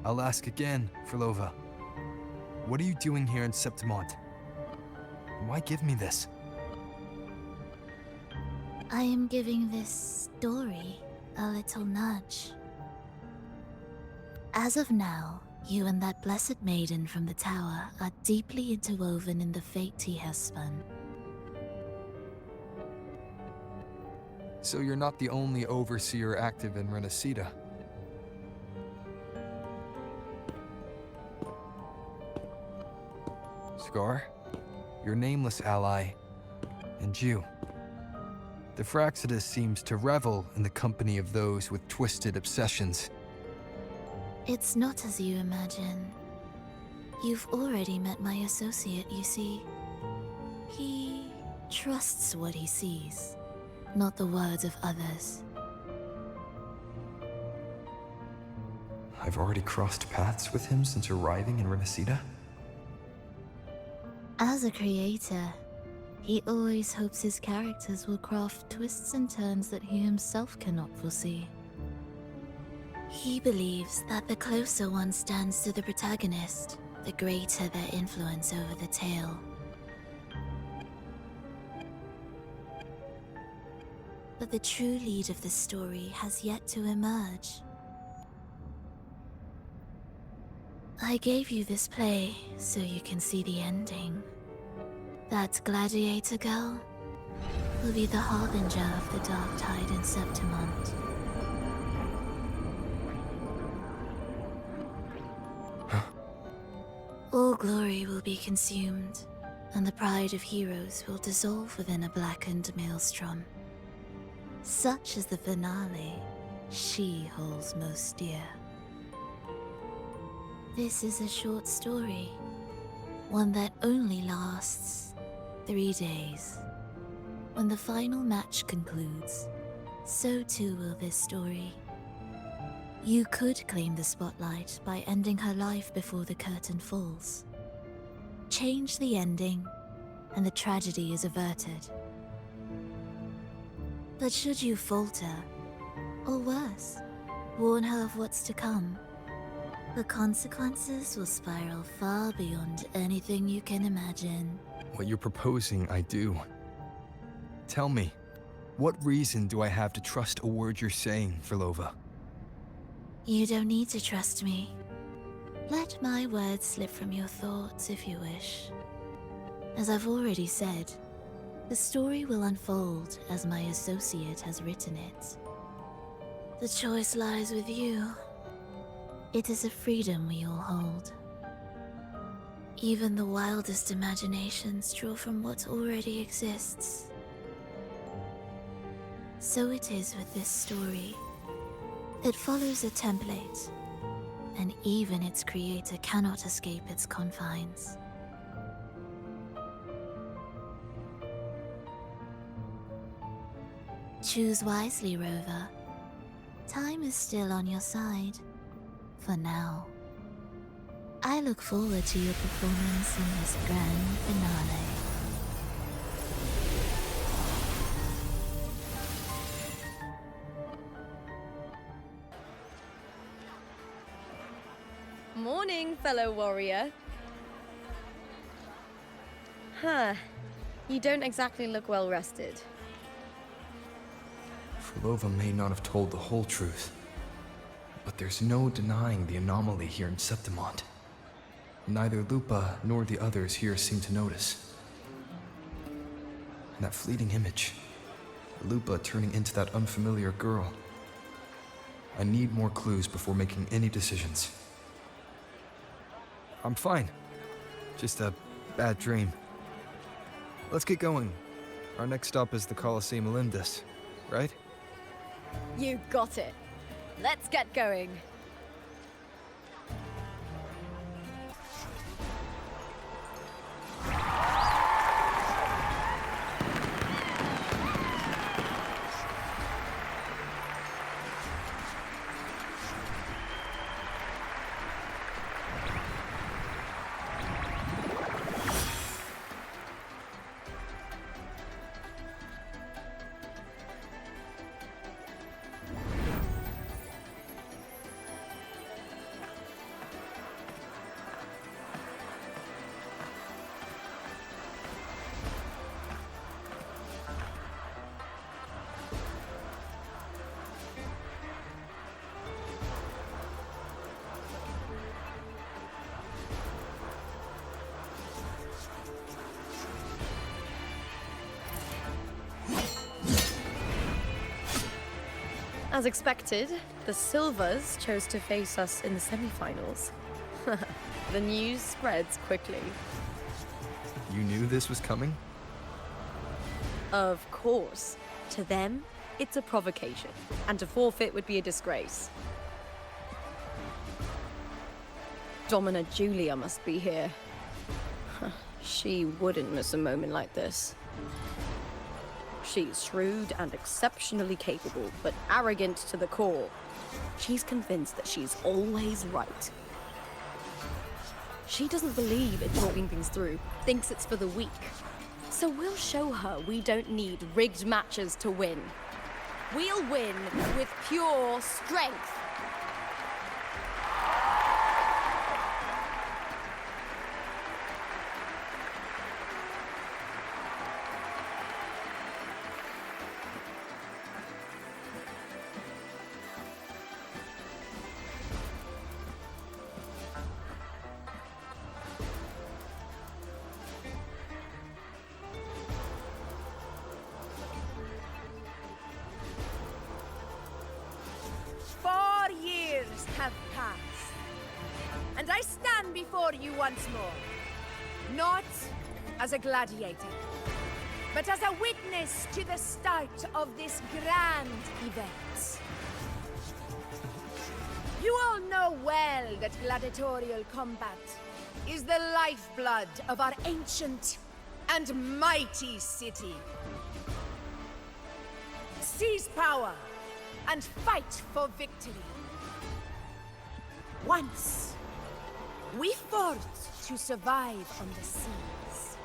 I'll ask again, Frolova. What are you doing here in Septimont? Why give me this? I am giving this story a little nudge. As of now, you and that blessed maiden from the tower are deeply interwoven in the fate he has spun. So you're not the only overseer active in Renacida. Scar, your nameless ally, and you. The Fraxidus seems to revel in the company of those with twisted obsessions. It's not as you imagine. You've already met my associate, you see. He trusts what he sees, not the words of others. I've already crossed paths with him since arriving in Renacida? As a creator, he always hopes his characters will craft twists and turns that he himself cannot foresee. He believes that the closer one stands to the protagonist, the greater their influence over the tale. But the true lead of the story has yet to emerge. I gave you this play so you can see the ending. That gladiator girl will be the harbinger of the dark tide in Septimont. All glory will be consumed, and the pride of heroes will dissolve within a blackened maelstrom. Such is the finale she holds most dear. This is a short story, one that only lasts 3 days. When the final match concludes, so too will this story. You could claim the spotlight by ending her life before the curtain falls. Change the ending, and the tragedy is averted. But should you falter, or worse, warn her of what's to come, the consequences will spiral far beyond anything you can imagine. What you're proposing, I do. Tell me, what reason do I have to trust a word you're saying, Vilova? You don't need to trust me. Let my words slip from your thoughts if you wish. As I've already said, the story will unfold as my associate has written it. The choice lies with you. It is a freedom we all hold. Even the wildest imaginations draw from what already exists. So it is with this story. It follows a template, and even its creator cannot escape its confines. Choose wisely, Rover. Time is still on your side. For now. I look forward to your performance in this grand finale. Morning, fellow warrior. Huh. You don't exactly look well rested. Vilova may not have told the whole truth, but there's no denying the anomaly here in Septimont. Neither Lupa nor the others here seem to notice. And that fleeting image, Lupa turning into that unfamiliar girl. I need more clues before making any decisions. I'm fine. Just a bad dream. Let's get going. Our next stop is the Colosseum Olympus, right? You got it. Let's get going. As expected, the Silvers chose to face us in the semi-finals. The news spreads quickly. You knew this was coming? Of course. To them, it's a provocation, and to forfeit would be a disgrace. Domina Julia must be here. She wouldn't miss a moment like this. She's shrewd and exceptionally capable, but arrogant to the core. She's convinced that she's always right. She doesn't believe in talking things through, thinks it's for the weak. So we'll show her we don't need rigged matches to win. We'll win with pure strength. Have passed, and I stand before you once more, not as a gladiator, but as a witness to the start of this grand event. You all know well that gladiatorial combat is the lifeblood of our ancient and mighty city. Seize power and fight for victory. Once, we fought to survive on the seas.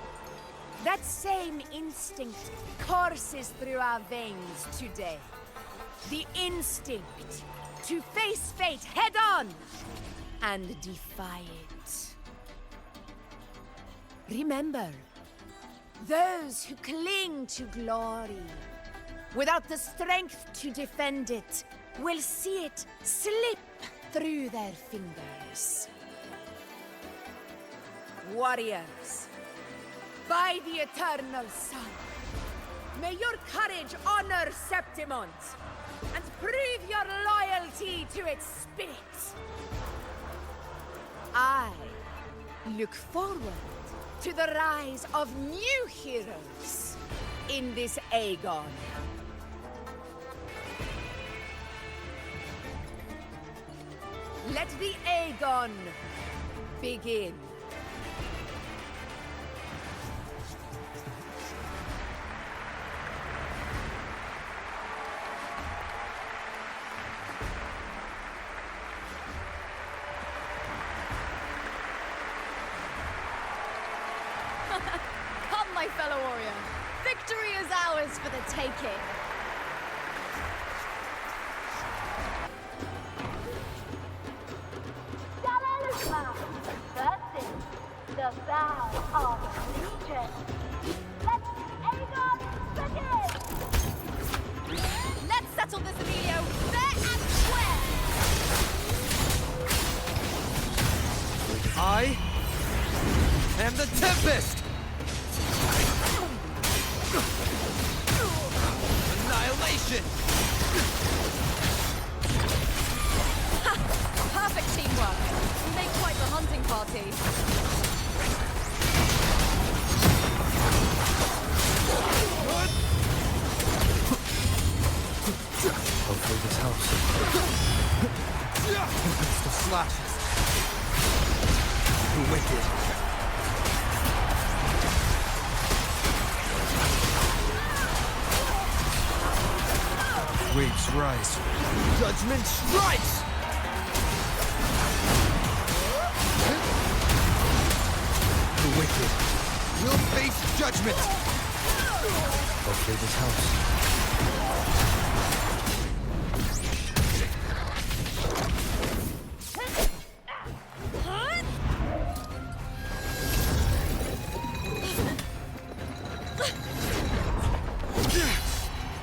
That same instinct courses through our veins today. The instinct to face fate head-on and defy it. Remember, those who cling to glory without the strength to defend it will see it slip through their fingers. Warriors, by the eternal sun, may your courage honor Septimont and prove your loyalty to its spirit. I look forward to the rise of new heroes in this Aegon. Let the Aegon begin. Come, my fellow warrior. Victory is ours for the taking. The vow of allegiance. Let Aegon begin! Let's settle this, Emilio, fair and square! I am the Tempest! Annihilation! Perfect teamwork. We make quite the hunting party. Hopefully this helps. Still slashes. Wicked. Waves rise. Judgment strikes! The wicked will face judgment! Hopefully this helps.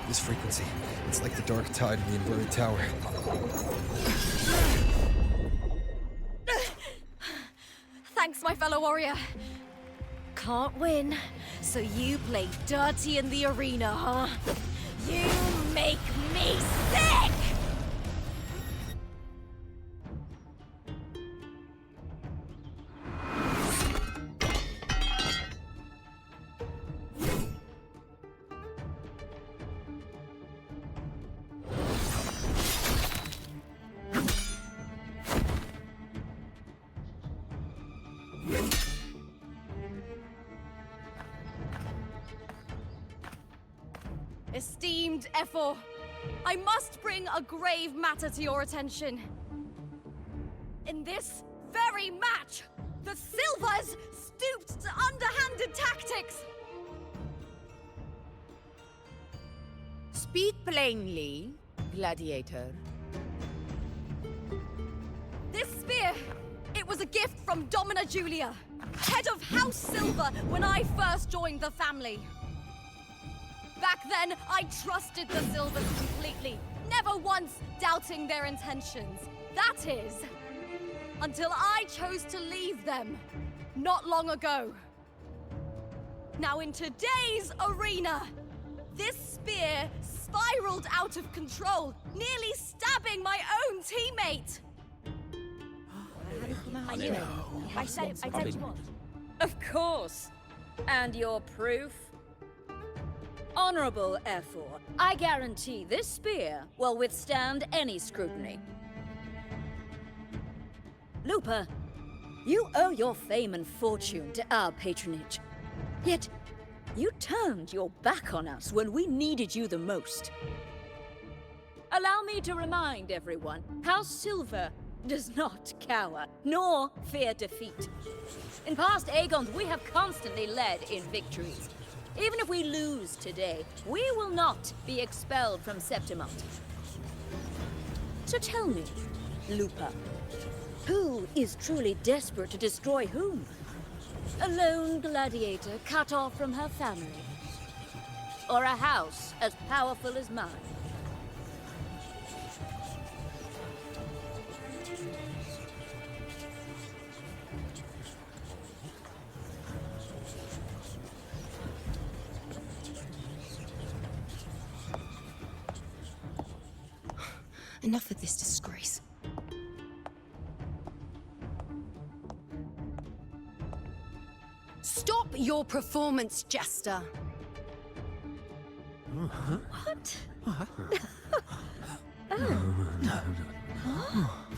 This frequency, it's like the dark tide in the inverted tower. Thanks, my fellow warrior. Can't win, so you play dirty in the arena, huh? You make me sick! esteemed Ephor, I must bring a grave matter to your attention. In this very match, the Silvers stooped to underhanded tactics. Speak plainly, gladiator. This spear, it was a gift from Domina Julia, head of House Silver when I first joined the family. Back then, I trusted the Silvers completely, never once doubting their intentions. That is, until I chose to leave them, not long ago. Now in today's arena, this spear spiraled out of control, nearly stabbing my own teammate. I said you want. Of course. And your proof? Honorable Ephor, I guarantee this spear will withstand any scrutiny. Lupa, you owe your fame and fortune to our patronage. Yet, you turned your back on us when we needed you the most. Allow me to remind everyone, House Silver does not cower, nor fear defeat. In past Aegons, we have constantly led in victories. Even if we lose today, we will not be expelled from Septimont. So tell me, Lupa, who is truly desperate to destroy whom? A lone gladiator cut off from her family? Or a house as powerful as mine? Enough of this disgrace. Stop your performance, Jester. What?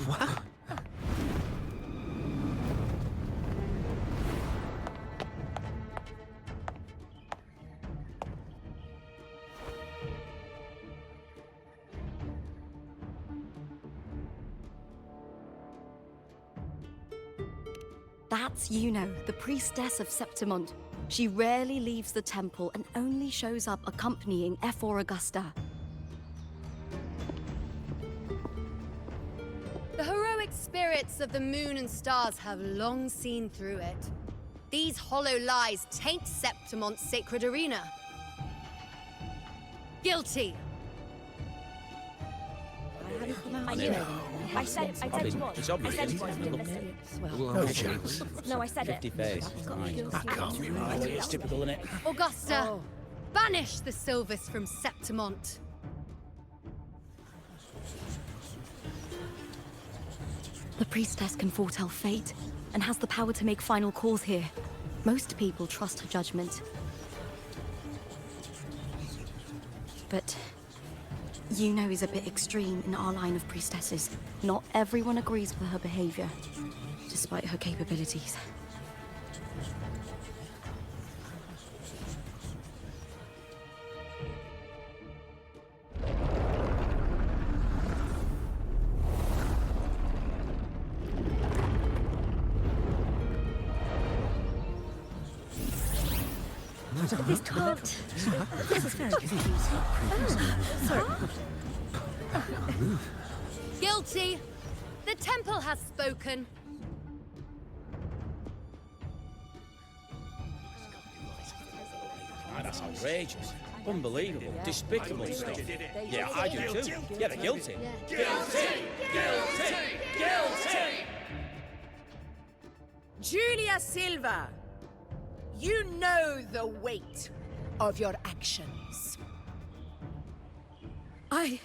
What? That's Yuno, the priestess of Septimont. She rarely leaves the temple and only shows up accompanying Ephor Augusta. The heroic spirits of the moon and stars have long seen through it. These hollow lies taint Septimont's sacred arena. Guilty. I said you want. It's obvious. I said you want. No chance. No, I said it. 50 face. That can't be right. It's typical, isn't it? Augusta, banish the Silvers from Septimont. The priestess can foretell fate and has the power to make final calls here. Most people trust her judgment. But Yuno is a bit extreme in our line of priestesses. Not everyone agrees with her behavior, despite her capabilities. This can't. This is very confusing. Sorry. Guilty. The temple has spoken. Ah, that's outrageous. Unbelievable. Despicable stuff. Yeah, I do too. Yeah, they're guilty. Guilty! Julia Silva, you know the weight of your actions. I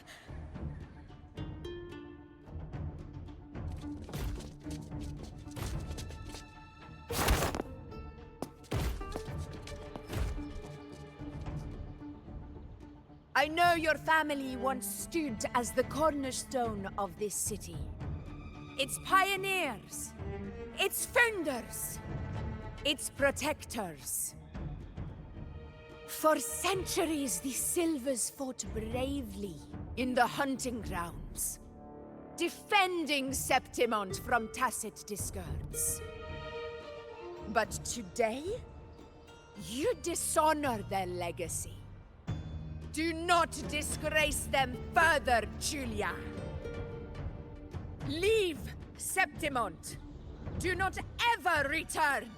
know your family once stood as the cornerstone of this city. Its pioneers, its founders, its protectors. For centuries, the Silvers fought bravely in the hunting grounds, defending Septimont from tacit discards. But today, you dishonor their legacy. Do not disgrace them further, Julia. Leave Septimont. Do not ever return.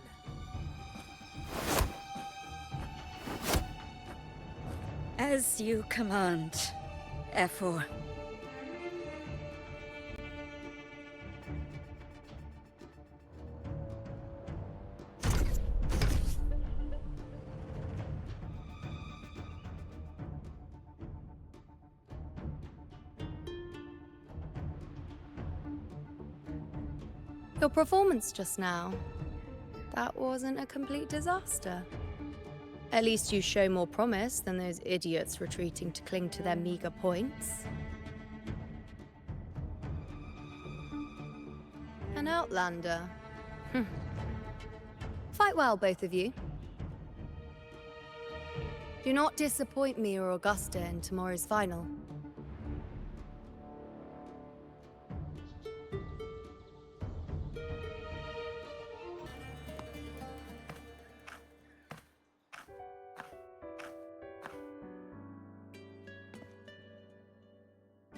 As you command, Efor. Your performance just now, that wasn't a complete disaster. At least you show more promise than those idiots retreating to cling to their meager points. An outlander. Fight well, both of you. Do not disappoint me or Augusta in tomorrow's final.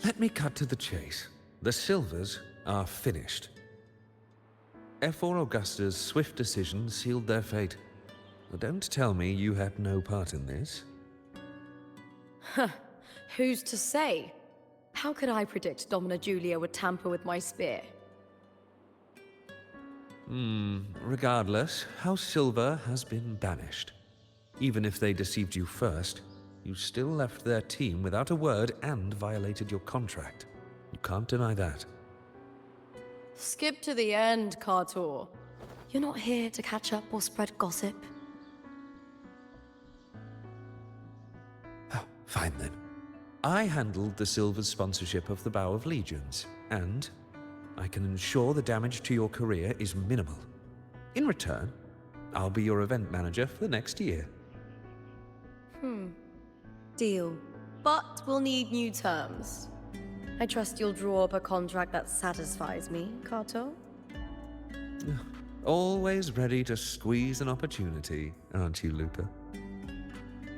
Let me cut to the chase. The Silvers are finished. Efor Augusta's swift decision sealed their fate. Don't tell me you had no part in this. Huh. Who's to say? How could I predict Domina Julia would tamper with my spear? Regardless, House Silver has been banished. Even if they deceived you first, you still left their team without a word and violated your contract. You can't deny that. Skip to the end, Cartor. You're not here to catch up or spread gossip. Oh, fine then. I handled the Silver's sponsorship of the Bow of Legions, and I can ensure the damage to your career is minimal. In return, I'll be your event manager for the next year. Deal. But we'll need new terms. I trust you'll draw up a contract that satisfies me, Cartor? Always ready to squeeze an opportunity, aren't you, Lupa?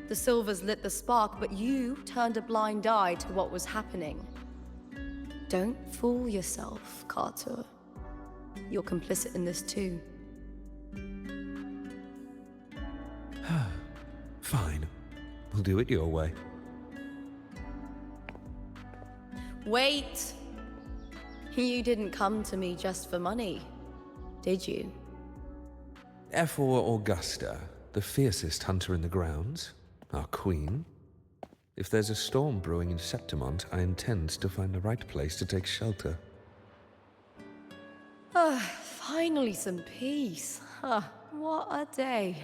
The Silvers lit the spark, but you turned a blind eye to what was happening. Don't fool yourself, Cartor. You're complicit in this too. Fine. We'll do it your way. Wait! You didn't come to me just for money, did you? Efor Augusta, the fiercest hunter in the grounds, our queen. If there's a storm brewing in Septimont, I intend to find the right place to take shelter. Finally some peace. What a day.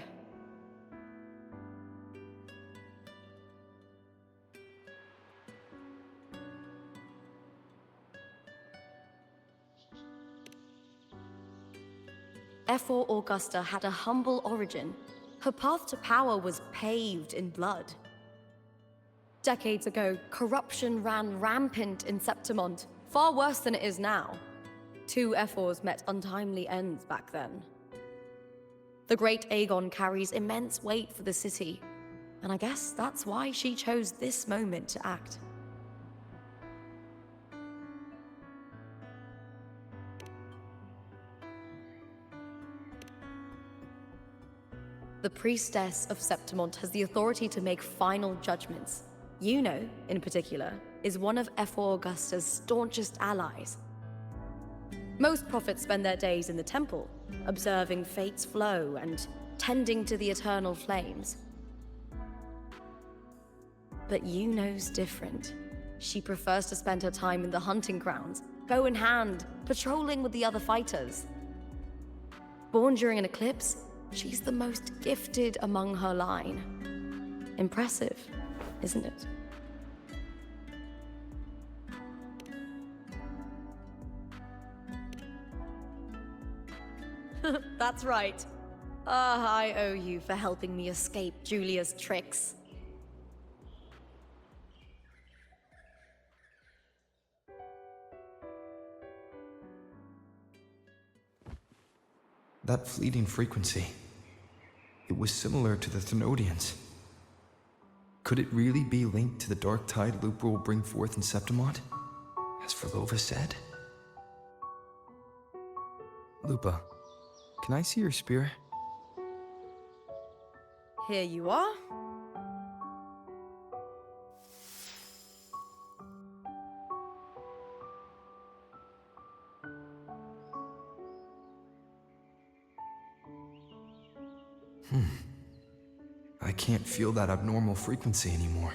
Efor Augusta had a humble origin. Her path to power was paved in blood. Decades ago, corruption ran rampant in Septimont, far worse than it is now. Two Efors met untimely ends back then. The great Aegon carries immense weight for the city, and I guess that's why she chose this moment to act. The Priestess of Septimont has the authority to make final judgments. Yuno, in particular, is one of Efor Augusta's staunchest allies. Most prophets spend their days in the temple, observing fate's flow and tending to the eternal flames. But Yuno's different. She prefers to spend her time in the hunting grounds, bow in hand, patrolling with the other fighters. Born during an eclipse, she's the most gifted among her line. Impressive, isn't it? That's right. I owe you for helping me escape Julia's tricks. That fleeting frequency, it was similar to the Thenodians. Could it really be linked to the dark tide Lupa will bring forth in Septimont, as Verlova said? Lupa, can I see your spear? Here you are. I can't feel that abnormal frequency anymore.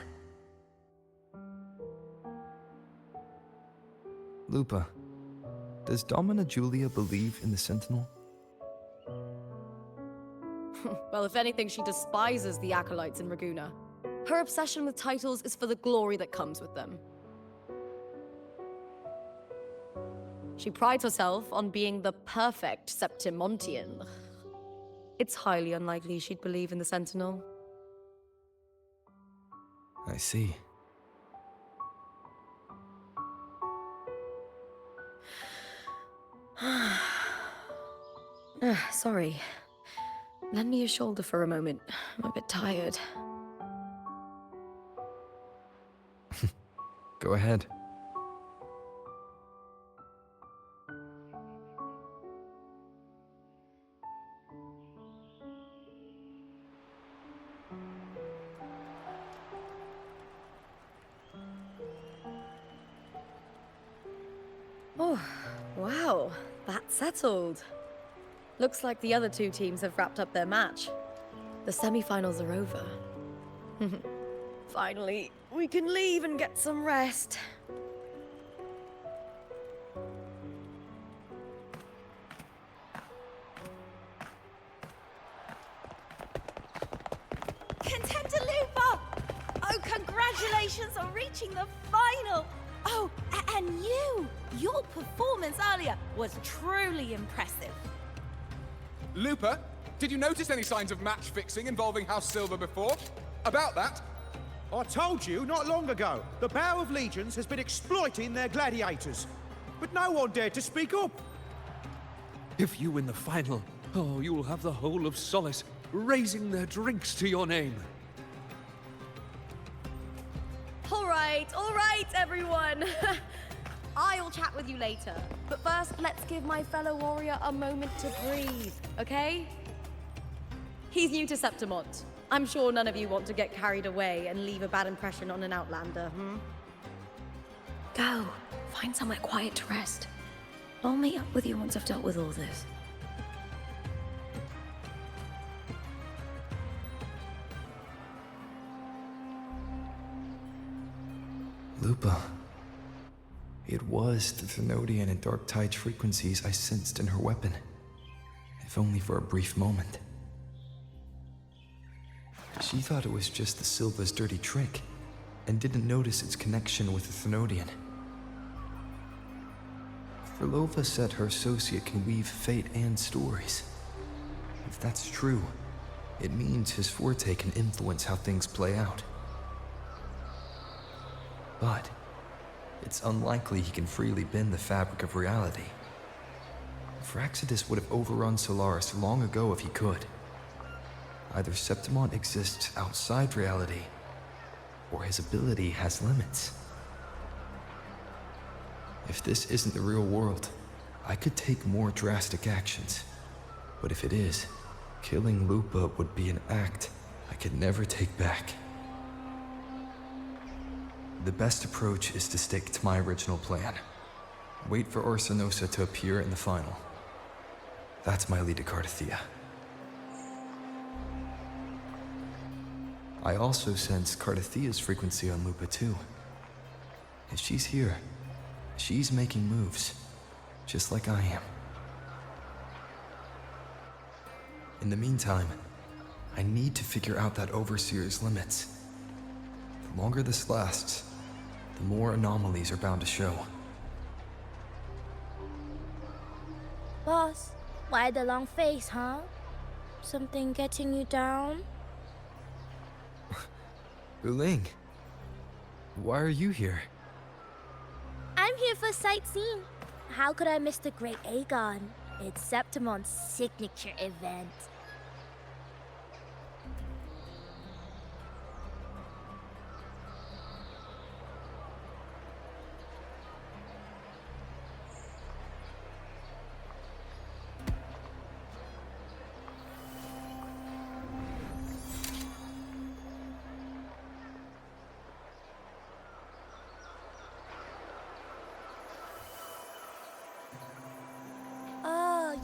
Lupa, does Domina Julia believe in the Sentinel? Well, if anything, she despises the acolytes in Raguna. Her obsession with titles is for the glory that comes with them. She prides herself on being the perfect Septimontian. It's highly unlikely she'd believe in the Sentinel. I see. Sorry. Lend me your shoulder for a moment. I'm a bit tired. Go ahead. Oh, wow. That's settled. Looks like the other two teams have wrapped up their match. The semi-finals are over. Finally, we can leave and get some rest. Contender Lupa! Oh, congratulations on reaching the final! Oh, and you! Your performance earlier was truly impressive. Lupa, did you notice any signs of match fixing involving House Silver before? About that? I told you not long ago, the Bow of Legions has been exploiting their gladiators. But no one dared to speak up. If you win the final, oh, you'll have the whole of Solace raising their drinks to your name. All right, everyone. I'll chat with you later. But first, let's give my fellow warrior a moment to breathe, okay? He's new to Septimont. I'm sure none of you want to get carried away and leave a bad impression on an outlander, Go. Find somewhere quiet to rest. I'll meet up with you once I've dealt with all this. Lupa. It was the Thenodian and Dark Tide's frequencies I sensed in her weapon, if only for a brief moment. She thought it was just the Silva's dirty trick, and didn't notice its connection with the Thenodian. Verlova said her associate can weave fate and stories. If that's true, it means his forte can influence how things play out. But it's unlikely he can freely bend the fabric of reality. Fraxidus would have overrun Solaris long ago if he could. Either Septimont exists outside reality, or his ability has limits. If this isn't the real world, I could take more drastic actions. But if it is, killing Lupa would be an act I could never take back. The best approach is to stick to my original plan. Wait for Orsinosa to appear in the final. That's my lead to Cardathia. I also sense Cardathia's frequency on Lupa too. If she's here, she's making moves, just like I am. In the meantime, I need to figure out that Overseer's limits. The longer this lasts, the more anomalies are bound to show. Boss, why the long face, huh? Something getting you down? Wuling, why are you here? I'm here for sightseeing. How could I miss the Great Aegon? It's Septimont's signature event.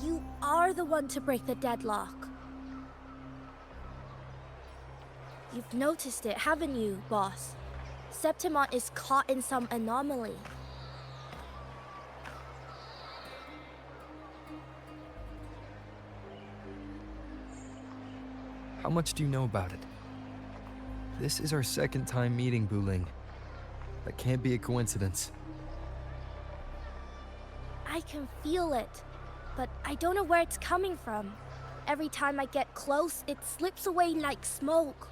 You are the one to break the deadlock. You've noticed it, haven't you, boss? Septimont is caught in some anomaly. How much do you know about it? This is our second time meeting, Wuling. That can't be a coincidence. I can feel it, but I don't know where it's coming from. Every time I get close, it slips away like smoke.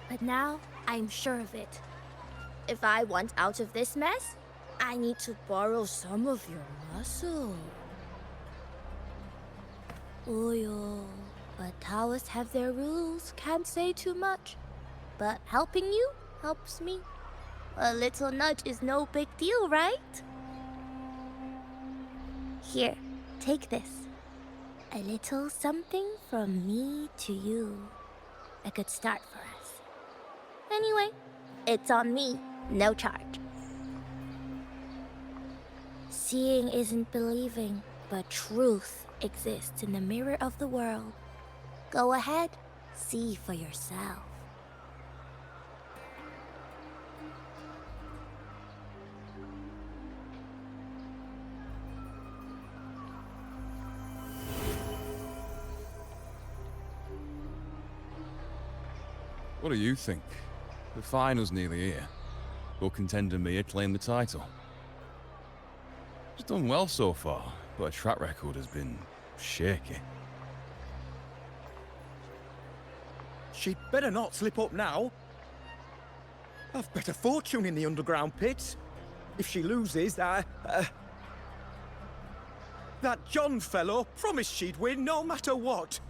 But now, I'm sure of it. If I want out of this mess, I need to borrow some of your muscle. Oyo, but Taoists have their rules, can't say too much. But helping you helps me. A little nudge is no big deal, right? Here, take this. A little something from me to you. A good start for us. Anyway, it's on me, no charge. Seeing isn't believing, but truth exists in the mirror of the world. Go ahead, see for yourself. What do you think? The final's nearly here. Will contender Mia claim the title? She's done well so far, but her track record has been shaky. She'd better not slip up now. I've better fortune in the underground pits. If she loses, that John fellow promised she'd win no matter what.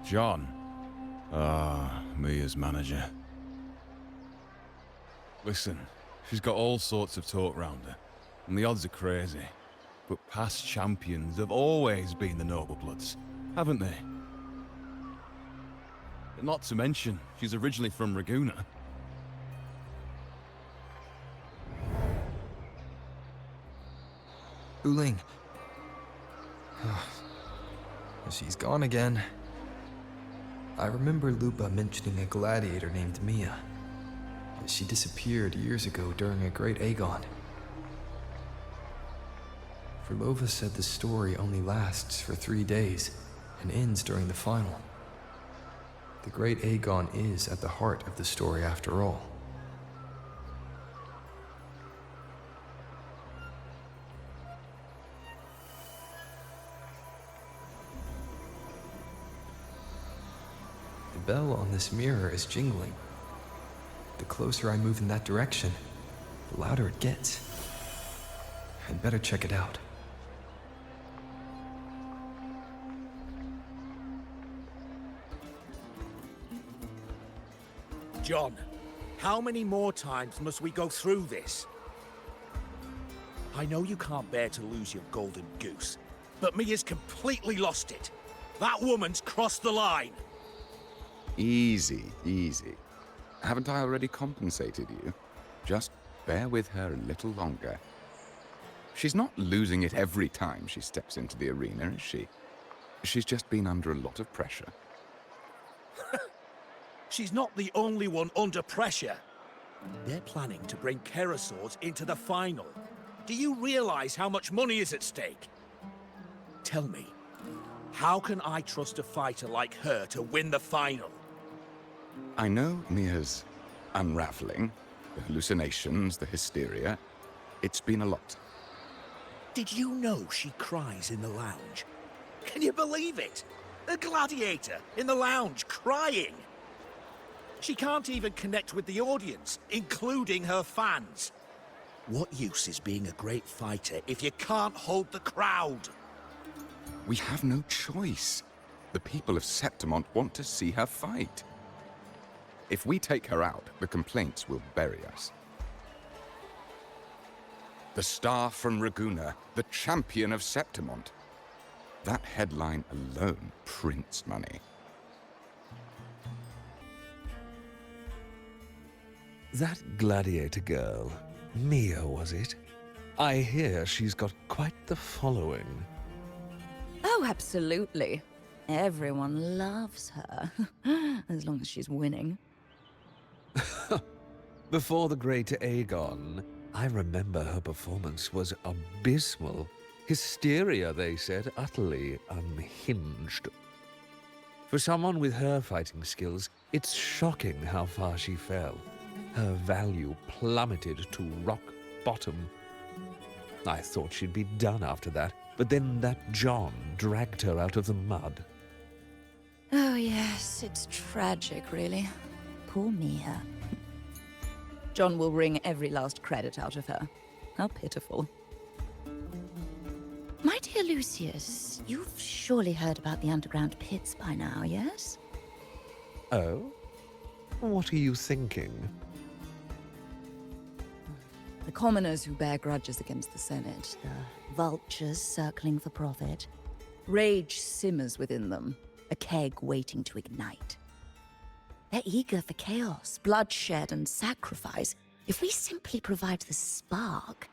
John. Mia's manager. Listen, she's got all sorts of talk round her, and the odds are crazy. But past champions have always been the noble bloods, haven't they? Not to mention, she's originally from Raguna. Wuling. She's gone again. I remember Lupa mentioning a gladiator named Mia. She disappeared years ago during a Great Aegon. Verlova said the story only lasts for 3 days and ends during the final. The Great Aegon is at the heart of the story after all. The bell on this mirror is jingling. The closer I move in that direction, the louder it gets. I'd better check it out. John, how many more times must we go through this? I know you can't bear to lose your golden goose, but Mia's completely lost it. That woman's crossed the line. Easy, easy. Haven't I already compensated you? Just bear with her a little longer. She's not losing it every time she steps into the arena, is she? She's just been under a lot of pressure. She's not the only one under pressure. They're planning to bring Keresaurs into the final. Do you realize how much money is at stake? Tell me, how can I trust a fighter like her to win the final? I know Mia's unraveling, The hallucinations, the hysteria. It's been a lot. Did you know she cries in the lounge? Can you believe it? A gladiator in the lounge crying. She can't even connect with the audience, including her fans. What use is being a great fighter if you can't hold the crowd? We have no choice. The people of Septimont want to see her fight. If we take her out, the complaints will bury us. The star from Raguna, the champion of Septimont. That headline alone prints money. That gladiator girl, Mia, was it? I hear she's got quite the following. Oh, absolutely. Everyone loves her, as long as she's winning. Before the great Aegon, I remember her performance was abysmal. Hysteria, they said, utterly unhinged. For someone with her fighting skills, it's shocking how far she fell. Her value plummeted to rock bottom. I thought she'd be done after that, but then that John dragged her out of the mud. Oh, yes, it's tragic, really. Poor Mia. John will wring every last credit out of her. How pitiful. My dear Lucius, you've surely heard about the underground pits by now, yes? Oh? What are you thinking? The commoners who bear grudges against the Senate, the vultures circling for profit. Rage simmers within them, a keg waiting to ignite. They're eager for chaos, bloodshed, and sacrifice. If we simply provide the spark,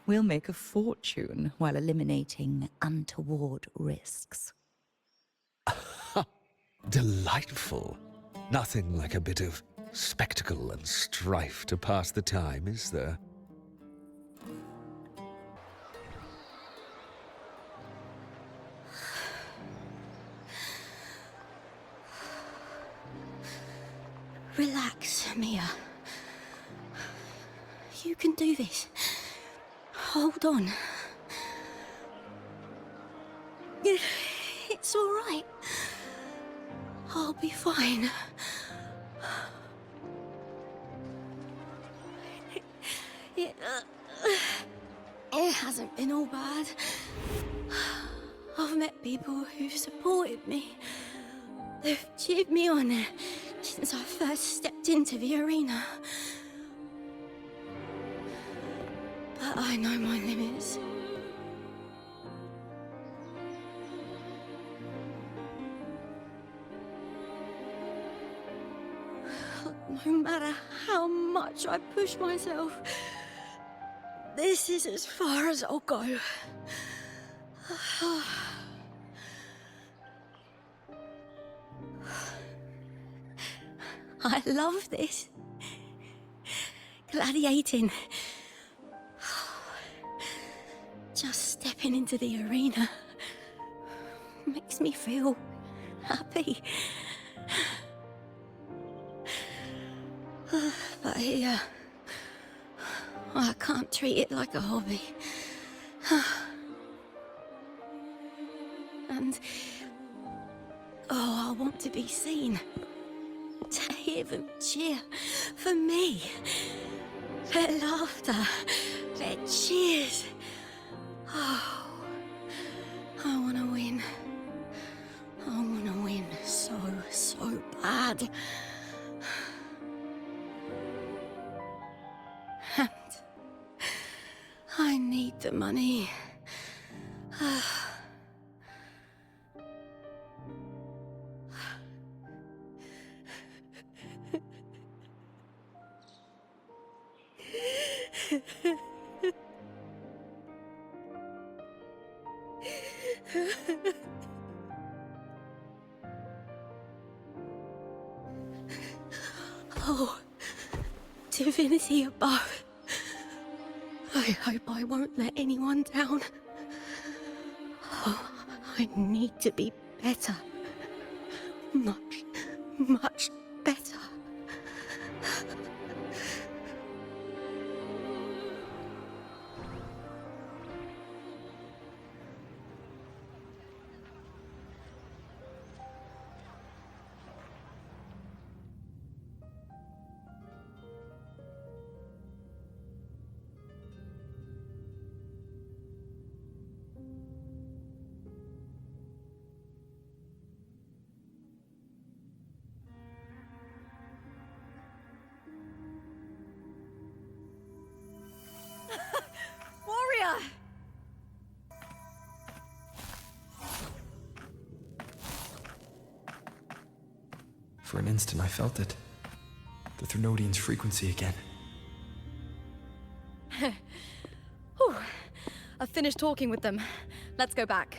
we'll make a fortune while eliminating untoward risks. Delightful. Nothing like a bit of spectacle and strife to pass the time, is there? Relax, Mia. You can do this. Hold on. It's all right. I'll be fine. It hasn't been all bad. I've met people who've supported me. They've cheered me on since I first stepped into the arena. But I know my limits. No matter how much I push myself, this is as far as I'll go. I love this. Gladiating. Just stepping into the arena makes me feel happy. But here, I can't treat it like a hobby. And, I want to be seen. To hear them cheer for me. Their laughter, their cheers. Oh, I want to win. I want to win so bad. And I need the money. Oh, divinity above. I hope I won't let anyone down. Oh, I need to be better. Much better. For an instant, I felt it. The Thrunodian's frequency again. Whew. I've finished talking with them. Let's go back.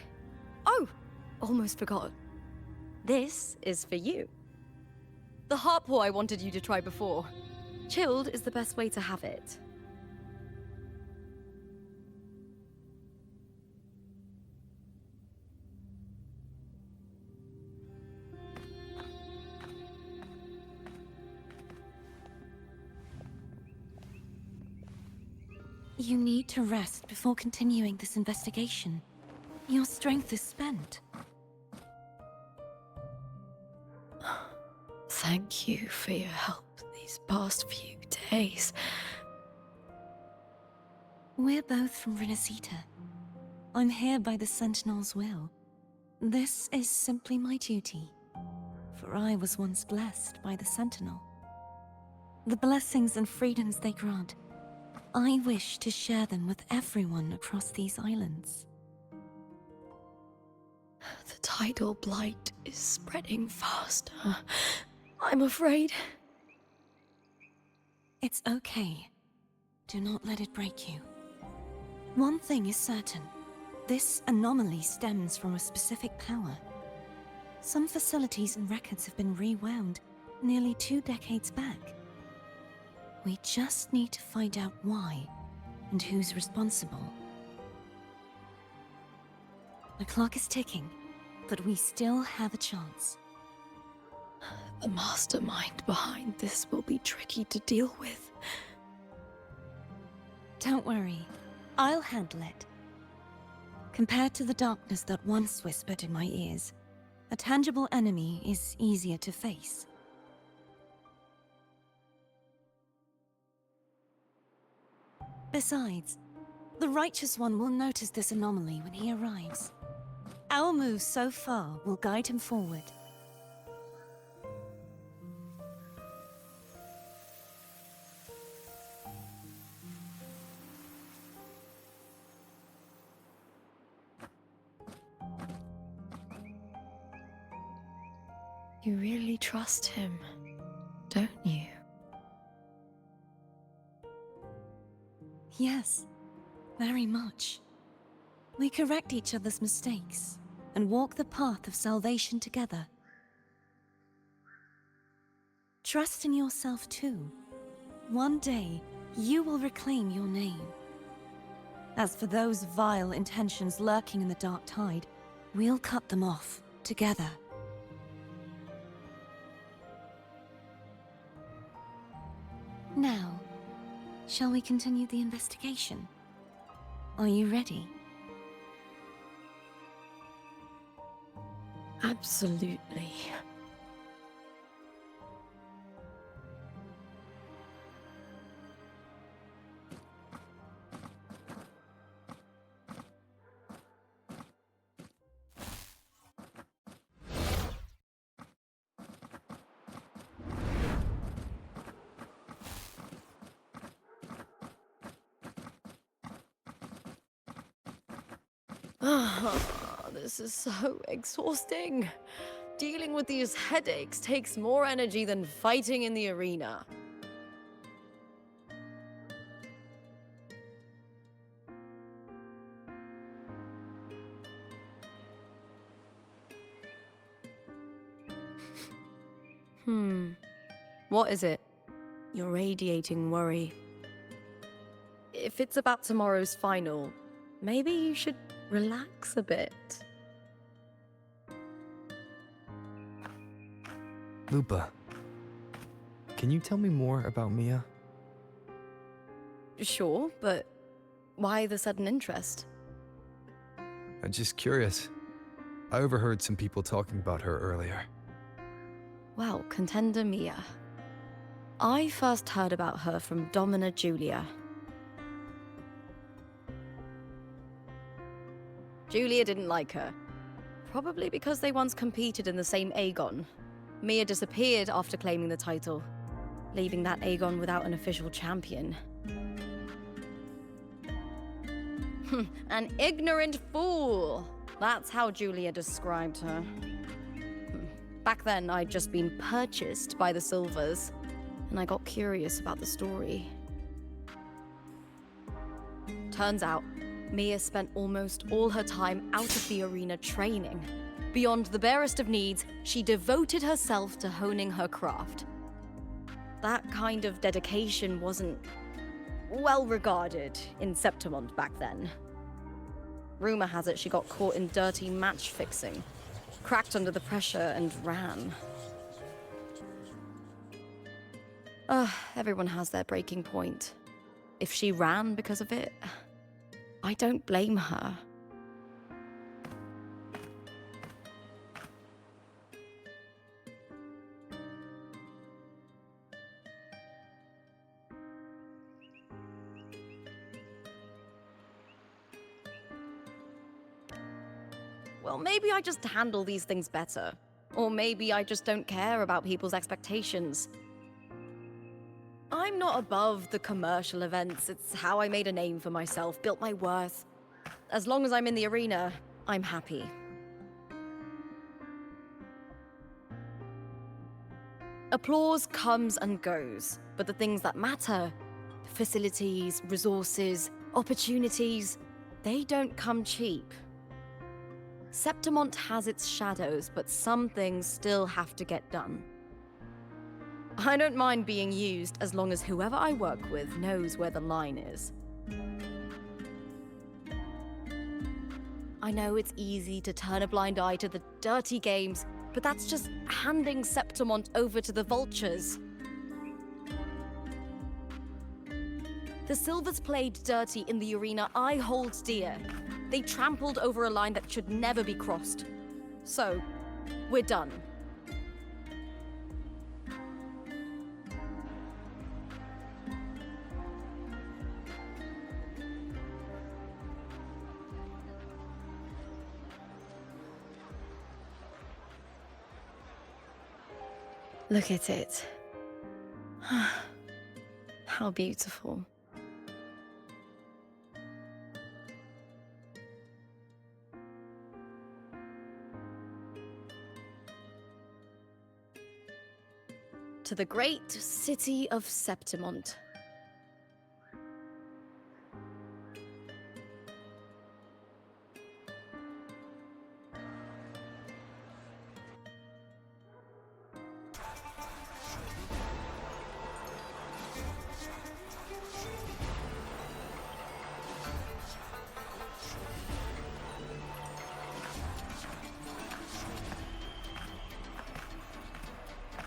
Oh, almost forgot. This is for you. The harp whore I wanted you to try before. Chilled is the best way to have it. You need to rest before continuing this investigation. Your strength is spent. Thank you for your help these past few days. We're both from Renacita. I'm here by the Sentinel's will. This is simply my duty, for I was once blessed by the Sentinel. The blessings and freedoms they grant, I wish to share them with everyone across these islands. The tidal blight is spreading faster. I'm afraid. It's okay. Do not let it break you. One thing is certain. This anomaly stems from a specific power. Some facilities and records have been rewound nearly 2 decades back. We just need to find out why and who's responsible. The clock is ticking, but we still have a chance. The mastermind behind this will be tricky to deal with. Don't worry, I'll handle it. Compared to the darkness that once whispered in my ears, a tangible enemy is easier to face. Besides, the Righteous One will notice this anomaly when he arrives. Our moves so far will guide him forward. You really trust him, don't you? Yes, very much. We correct each other's mistakes and walk the path of salvation together. Trust in yourself too. One day, you will reclaim your name. As for those vile intentions lurking in the dark tide, we'll cut them off together. Now, shall we continue the investigation? Are you ready? Absolutely. This is so exhausting. Dealing with these headaches takes more energy than fighting in the arena. What is it? You're radiating worry. If it's about tomorrow's final, maybe you should relax a bit. Lupa, can you tell me more about Mia? Sure, but why the sudden interest? I'm just curious. I overheard some people talking about her earlier. Well, contender Mia. I first heard about her from Domina Julia. Julia didn't like her. Probably because they once competed in the same Aegon. Mia disappeared after claiming the title, leaving that Aegon without an official champion. An ignorant fool. That's how Julia described her. Back then, I'd just been purchased by the Silvers, and I got curious about the story. Turns out, Mia spent almost all her time out of the arena training. Beyond the barest of needs, she devoted herself to honing her craft. That kind of dedication wasn't well regarded in Septimont back then. Rumor has it she got caught in dirty match fixing, cracked under the pressure, and ran. Everyone has their breaking point. If she ran because of it, I don't blame her. Well, maybe I just handle these things better. Or maybe I just don't care about people's expectations. I'm not above the commercial events. It's how I made a name for myself, built my worth. As long as I'm in the arena, I'm happy. Applause comes and goes, but the things that matter, facilities, resources, opportunities, they don't come cheap. Septimont has its shadows, but some things still have to get done. I don't mind being used as long as whoever I work with knows where the line is. I know it's easy to turn a blind eye to the dirty games, but that's just handing Septimont over to the vultures. The Silvers played dirty in the arena I hold dear. They trampled over a line that should never be crossed. So, we're done. Look at it. How beautiful. To the great city of Septimont.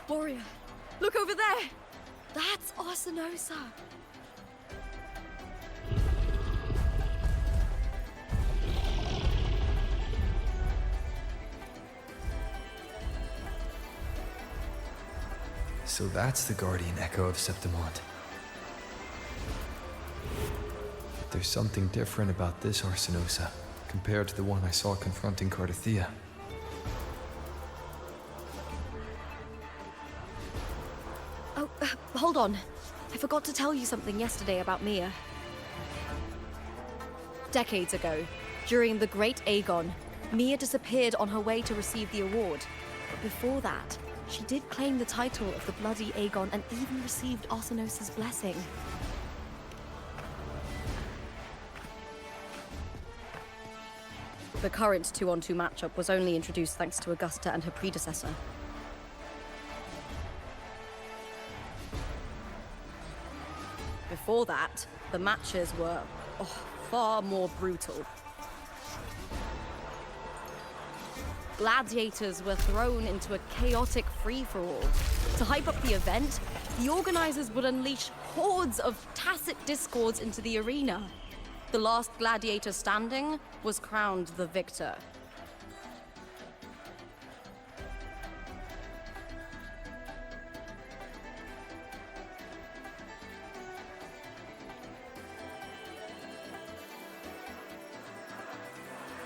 Warrior, look over there! That's Arsenosa! So that's the guardian echo of Septimont. There's something different about this Arsenosa compared to the one I saw confronting Cardathea. Oh, hold on. I forgot to tell you something yesterday about Mia. Decades ago, during the Great Aegon, Mia disappeared on her way to receive the award. But before that, she did claim the title of the Bloody Aegon and even received Arsenosa's blessing. The current 2-on-2 matchup was only introduced thanks to Augusta and her predecessor. Before that, the matches were far more brutal. Gladiators were thrown into a chaotic free-for-all. To hype up the event, the organizers would unleash hordes of tacit discords into the arena. The last gladiator standing was crowned the victor.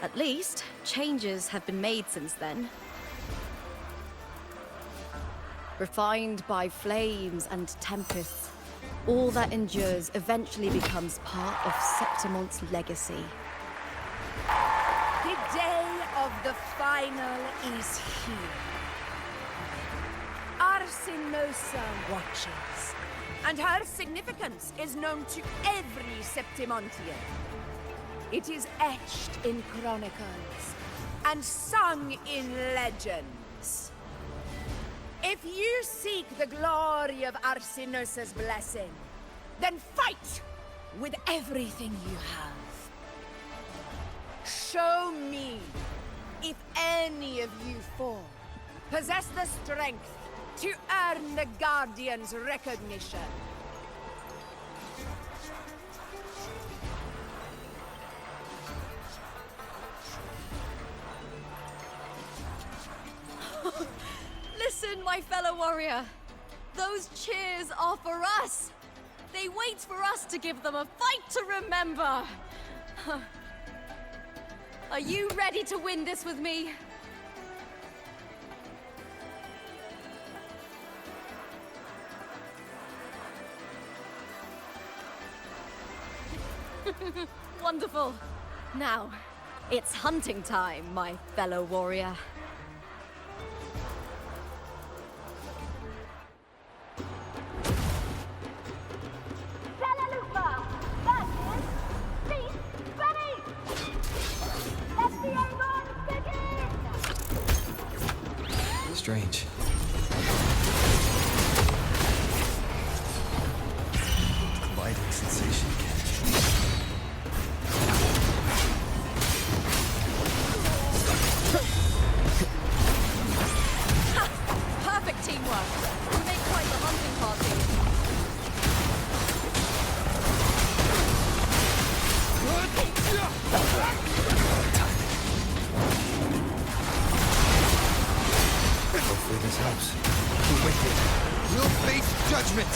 At least, changes have been made since then. Refined by flames and tempests, all that endures eventually becomes part of Septimont's legacy. day of the final is here. Arsinosa watches, and her significance is known to every Septimontian. It is etched in chronicles and sung in legends. If you seek the glory of Arsinosa's blessing, then fight with everything you have. Show me if any of you four possess the strength to earn the Guardian's recognition. Listen, my fellow warrior. Those cheers are for us. They wait for us to give them a fight to remember. Are you ready to win this with me? Wonderful. Now, it's hunting time, my fellow warrior. Lupa! Versus Beast Ready! Let the Aegon begin! Strange. Vital sensation again. Perfect teamwork. We make quite the hunting party. Hopefully this helps. The wicked will face judgment!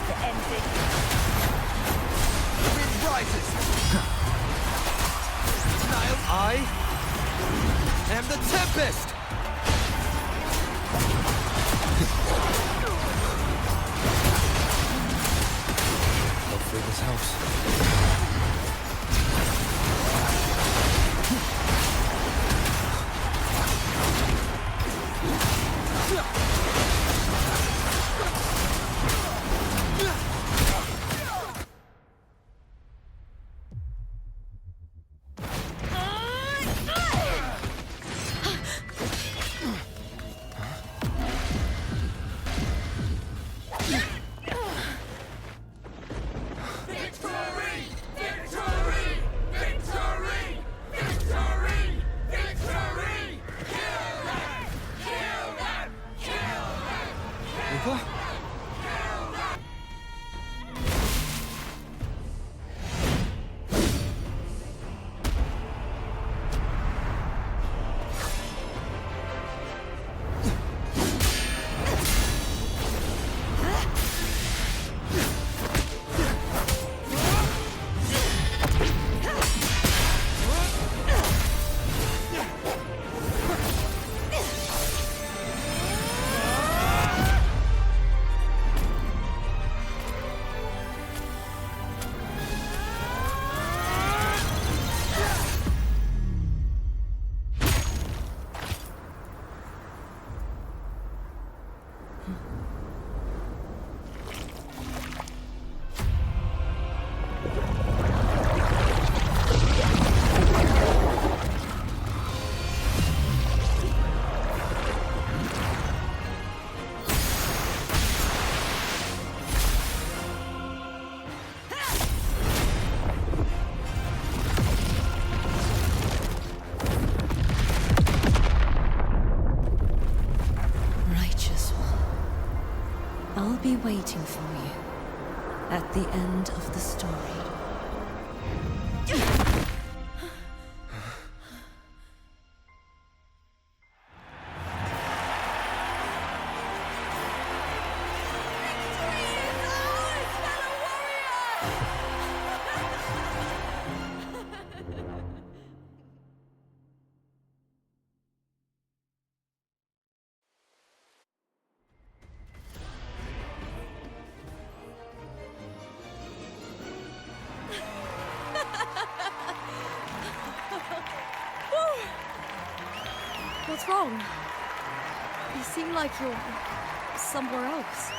The ending. The wind rises! Denial, I am the Tempest! Hopefully this helps. Lupa? I'll be waiting for you at the end of the story. What's wrong? You seem like you're somewhere else.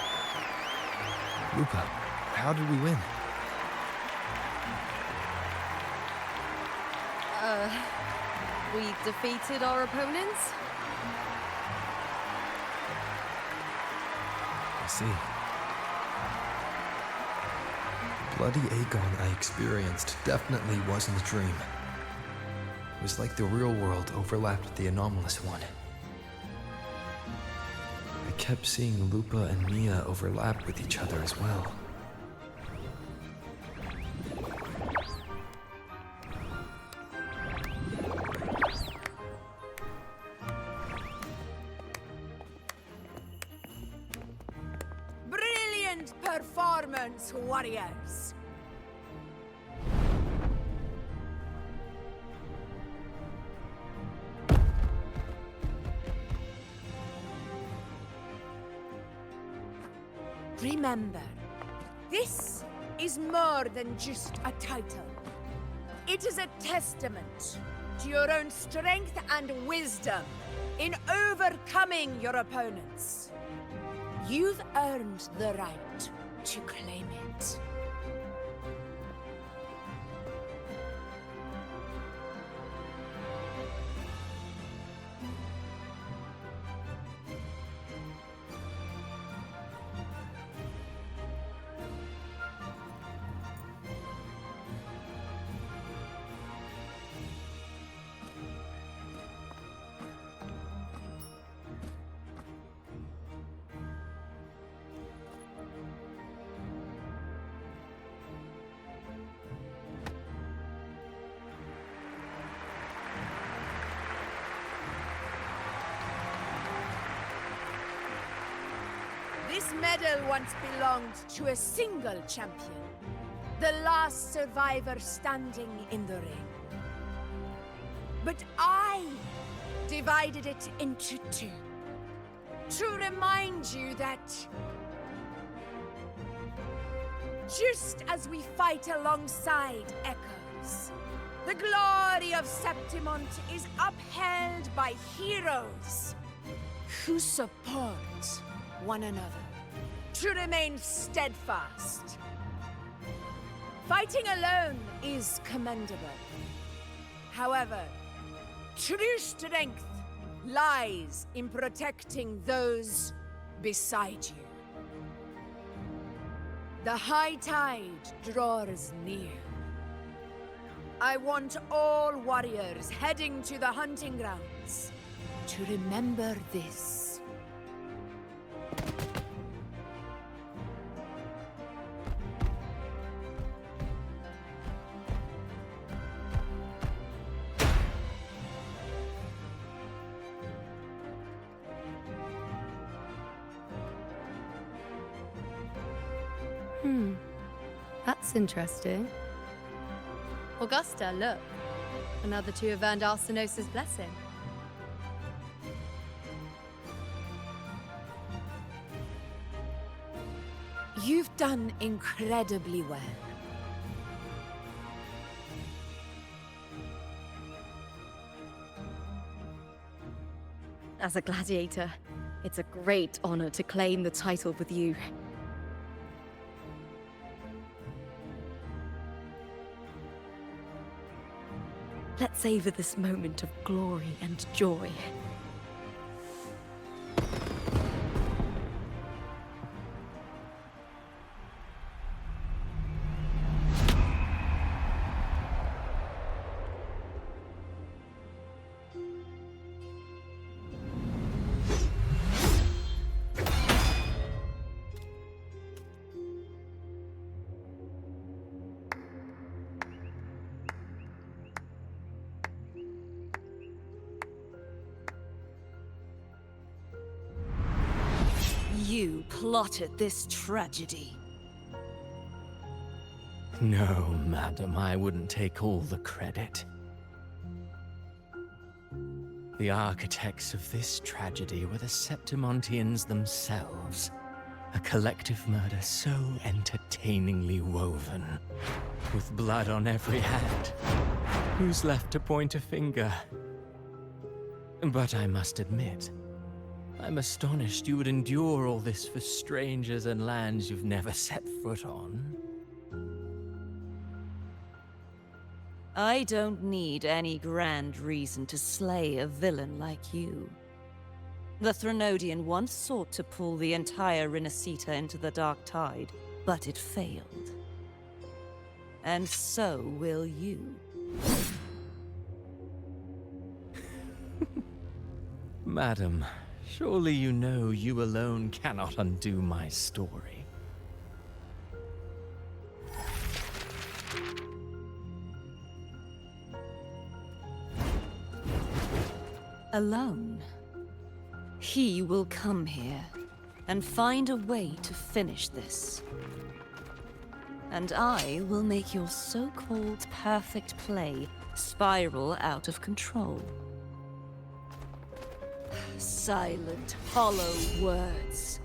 Lupa, how did we win? We defeated our opponents? I see. The bloody Aegon I experienced definitely wasn't a dream. It was like the real world overlapped with the anomalous one. I kept seeing Lupa and Mia overlap with each other as well. Brilliant performance, warriors! Remember, this is more than just a title. It is a testament to your own strength and wisdom in overcoming your opponents. You've earned the right to claim it. This medal once belonged to a single champion, the last survivor standing in the ring. But I divided it into two, to remind you that just as we fight alongside echoes, the glory of Septimont is upheld by heroes who support one another, to remain steadfast. Fighting alone is commendable. However, true strength lies in protecting those beside you. The high tide draws near. I want all warriors heading to the hunting grounds to remember this. That's interesting. Augusta, look. Another two have earned Arsenos' blessing. You've done incredibly well. As a gladiator, it's a great honor to claim the title with you. Let's savor this moment of glory and joy. You plotted this tragedy. No, madam, I wouldn't take all the credit. The architects of this tragedy were the Septimontians themselves. A collective murder so entertainingly woven, with blood on every hand. Who's left to point a finger? But I must admit, I'm astonished you would endure all this for strangers and lands you've never set foot on. I don't need any grand reason to slay a villain like you. The Threnodian once sought to pull the entire Renacita into the Dark Tide, but it failed. And so will you. Madam, surely you know you alone cannot undo my story. Alone. He will come here and find a way to finish this. And I will make your so-called perfect play spiral out of control. Silent, hollow words.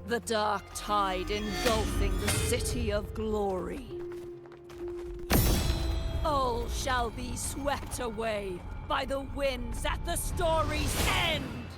The dark tide engulfing the city of glory. All shall be swept away by the winds at the story's end!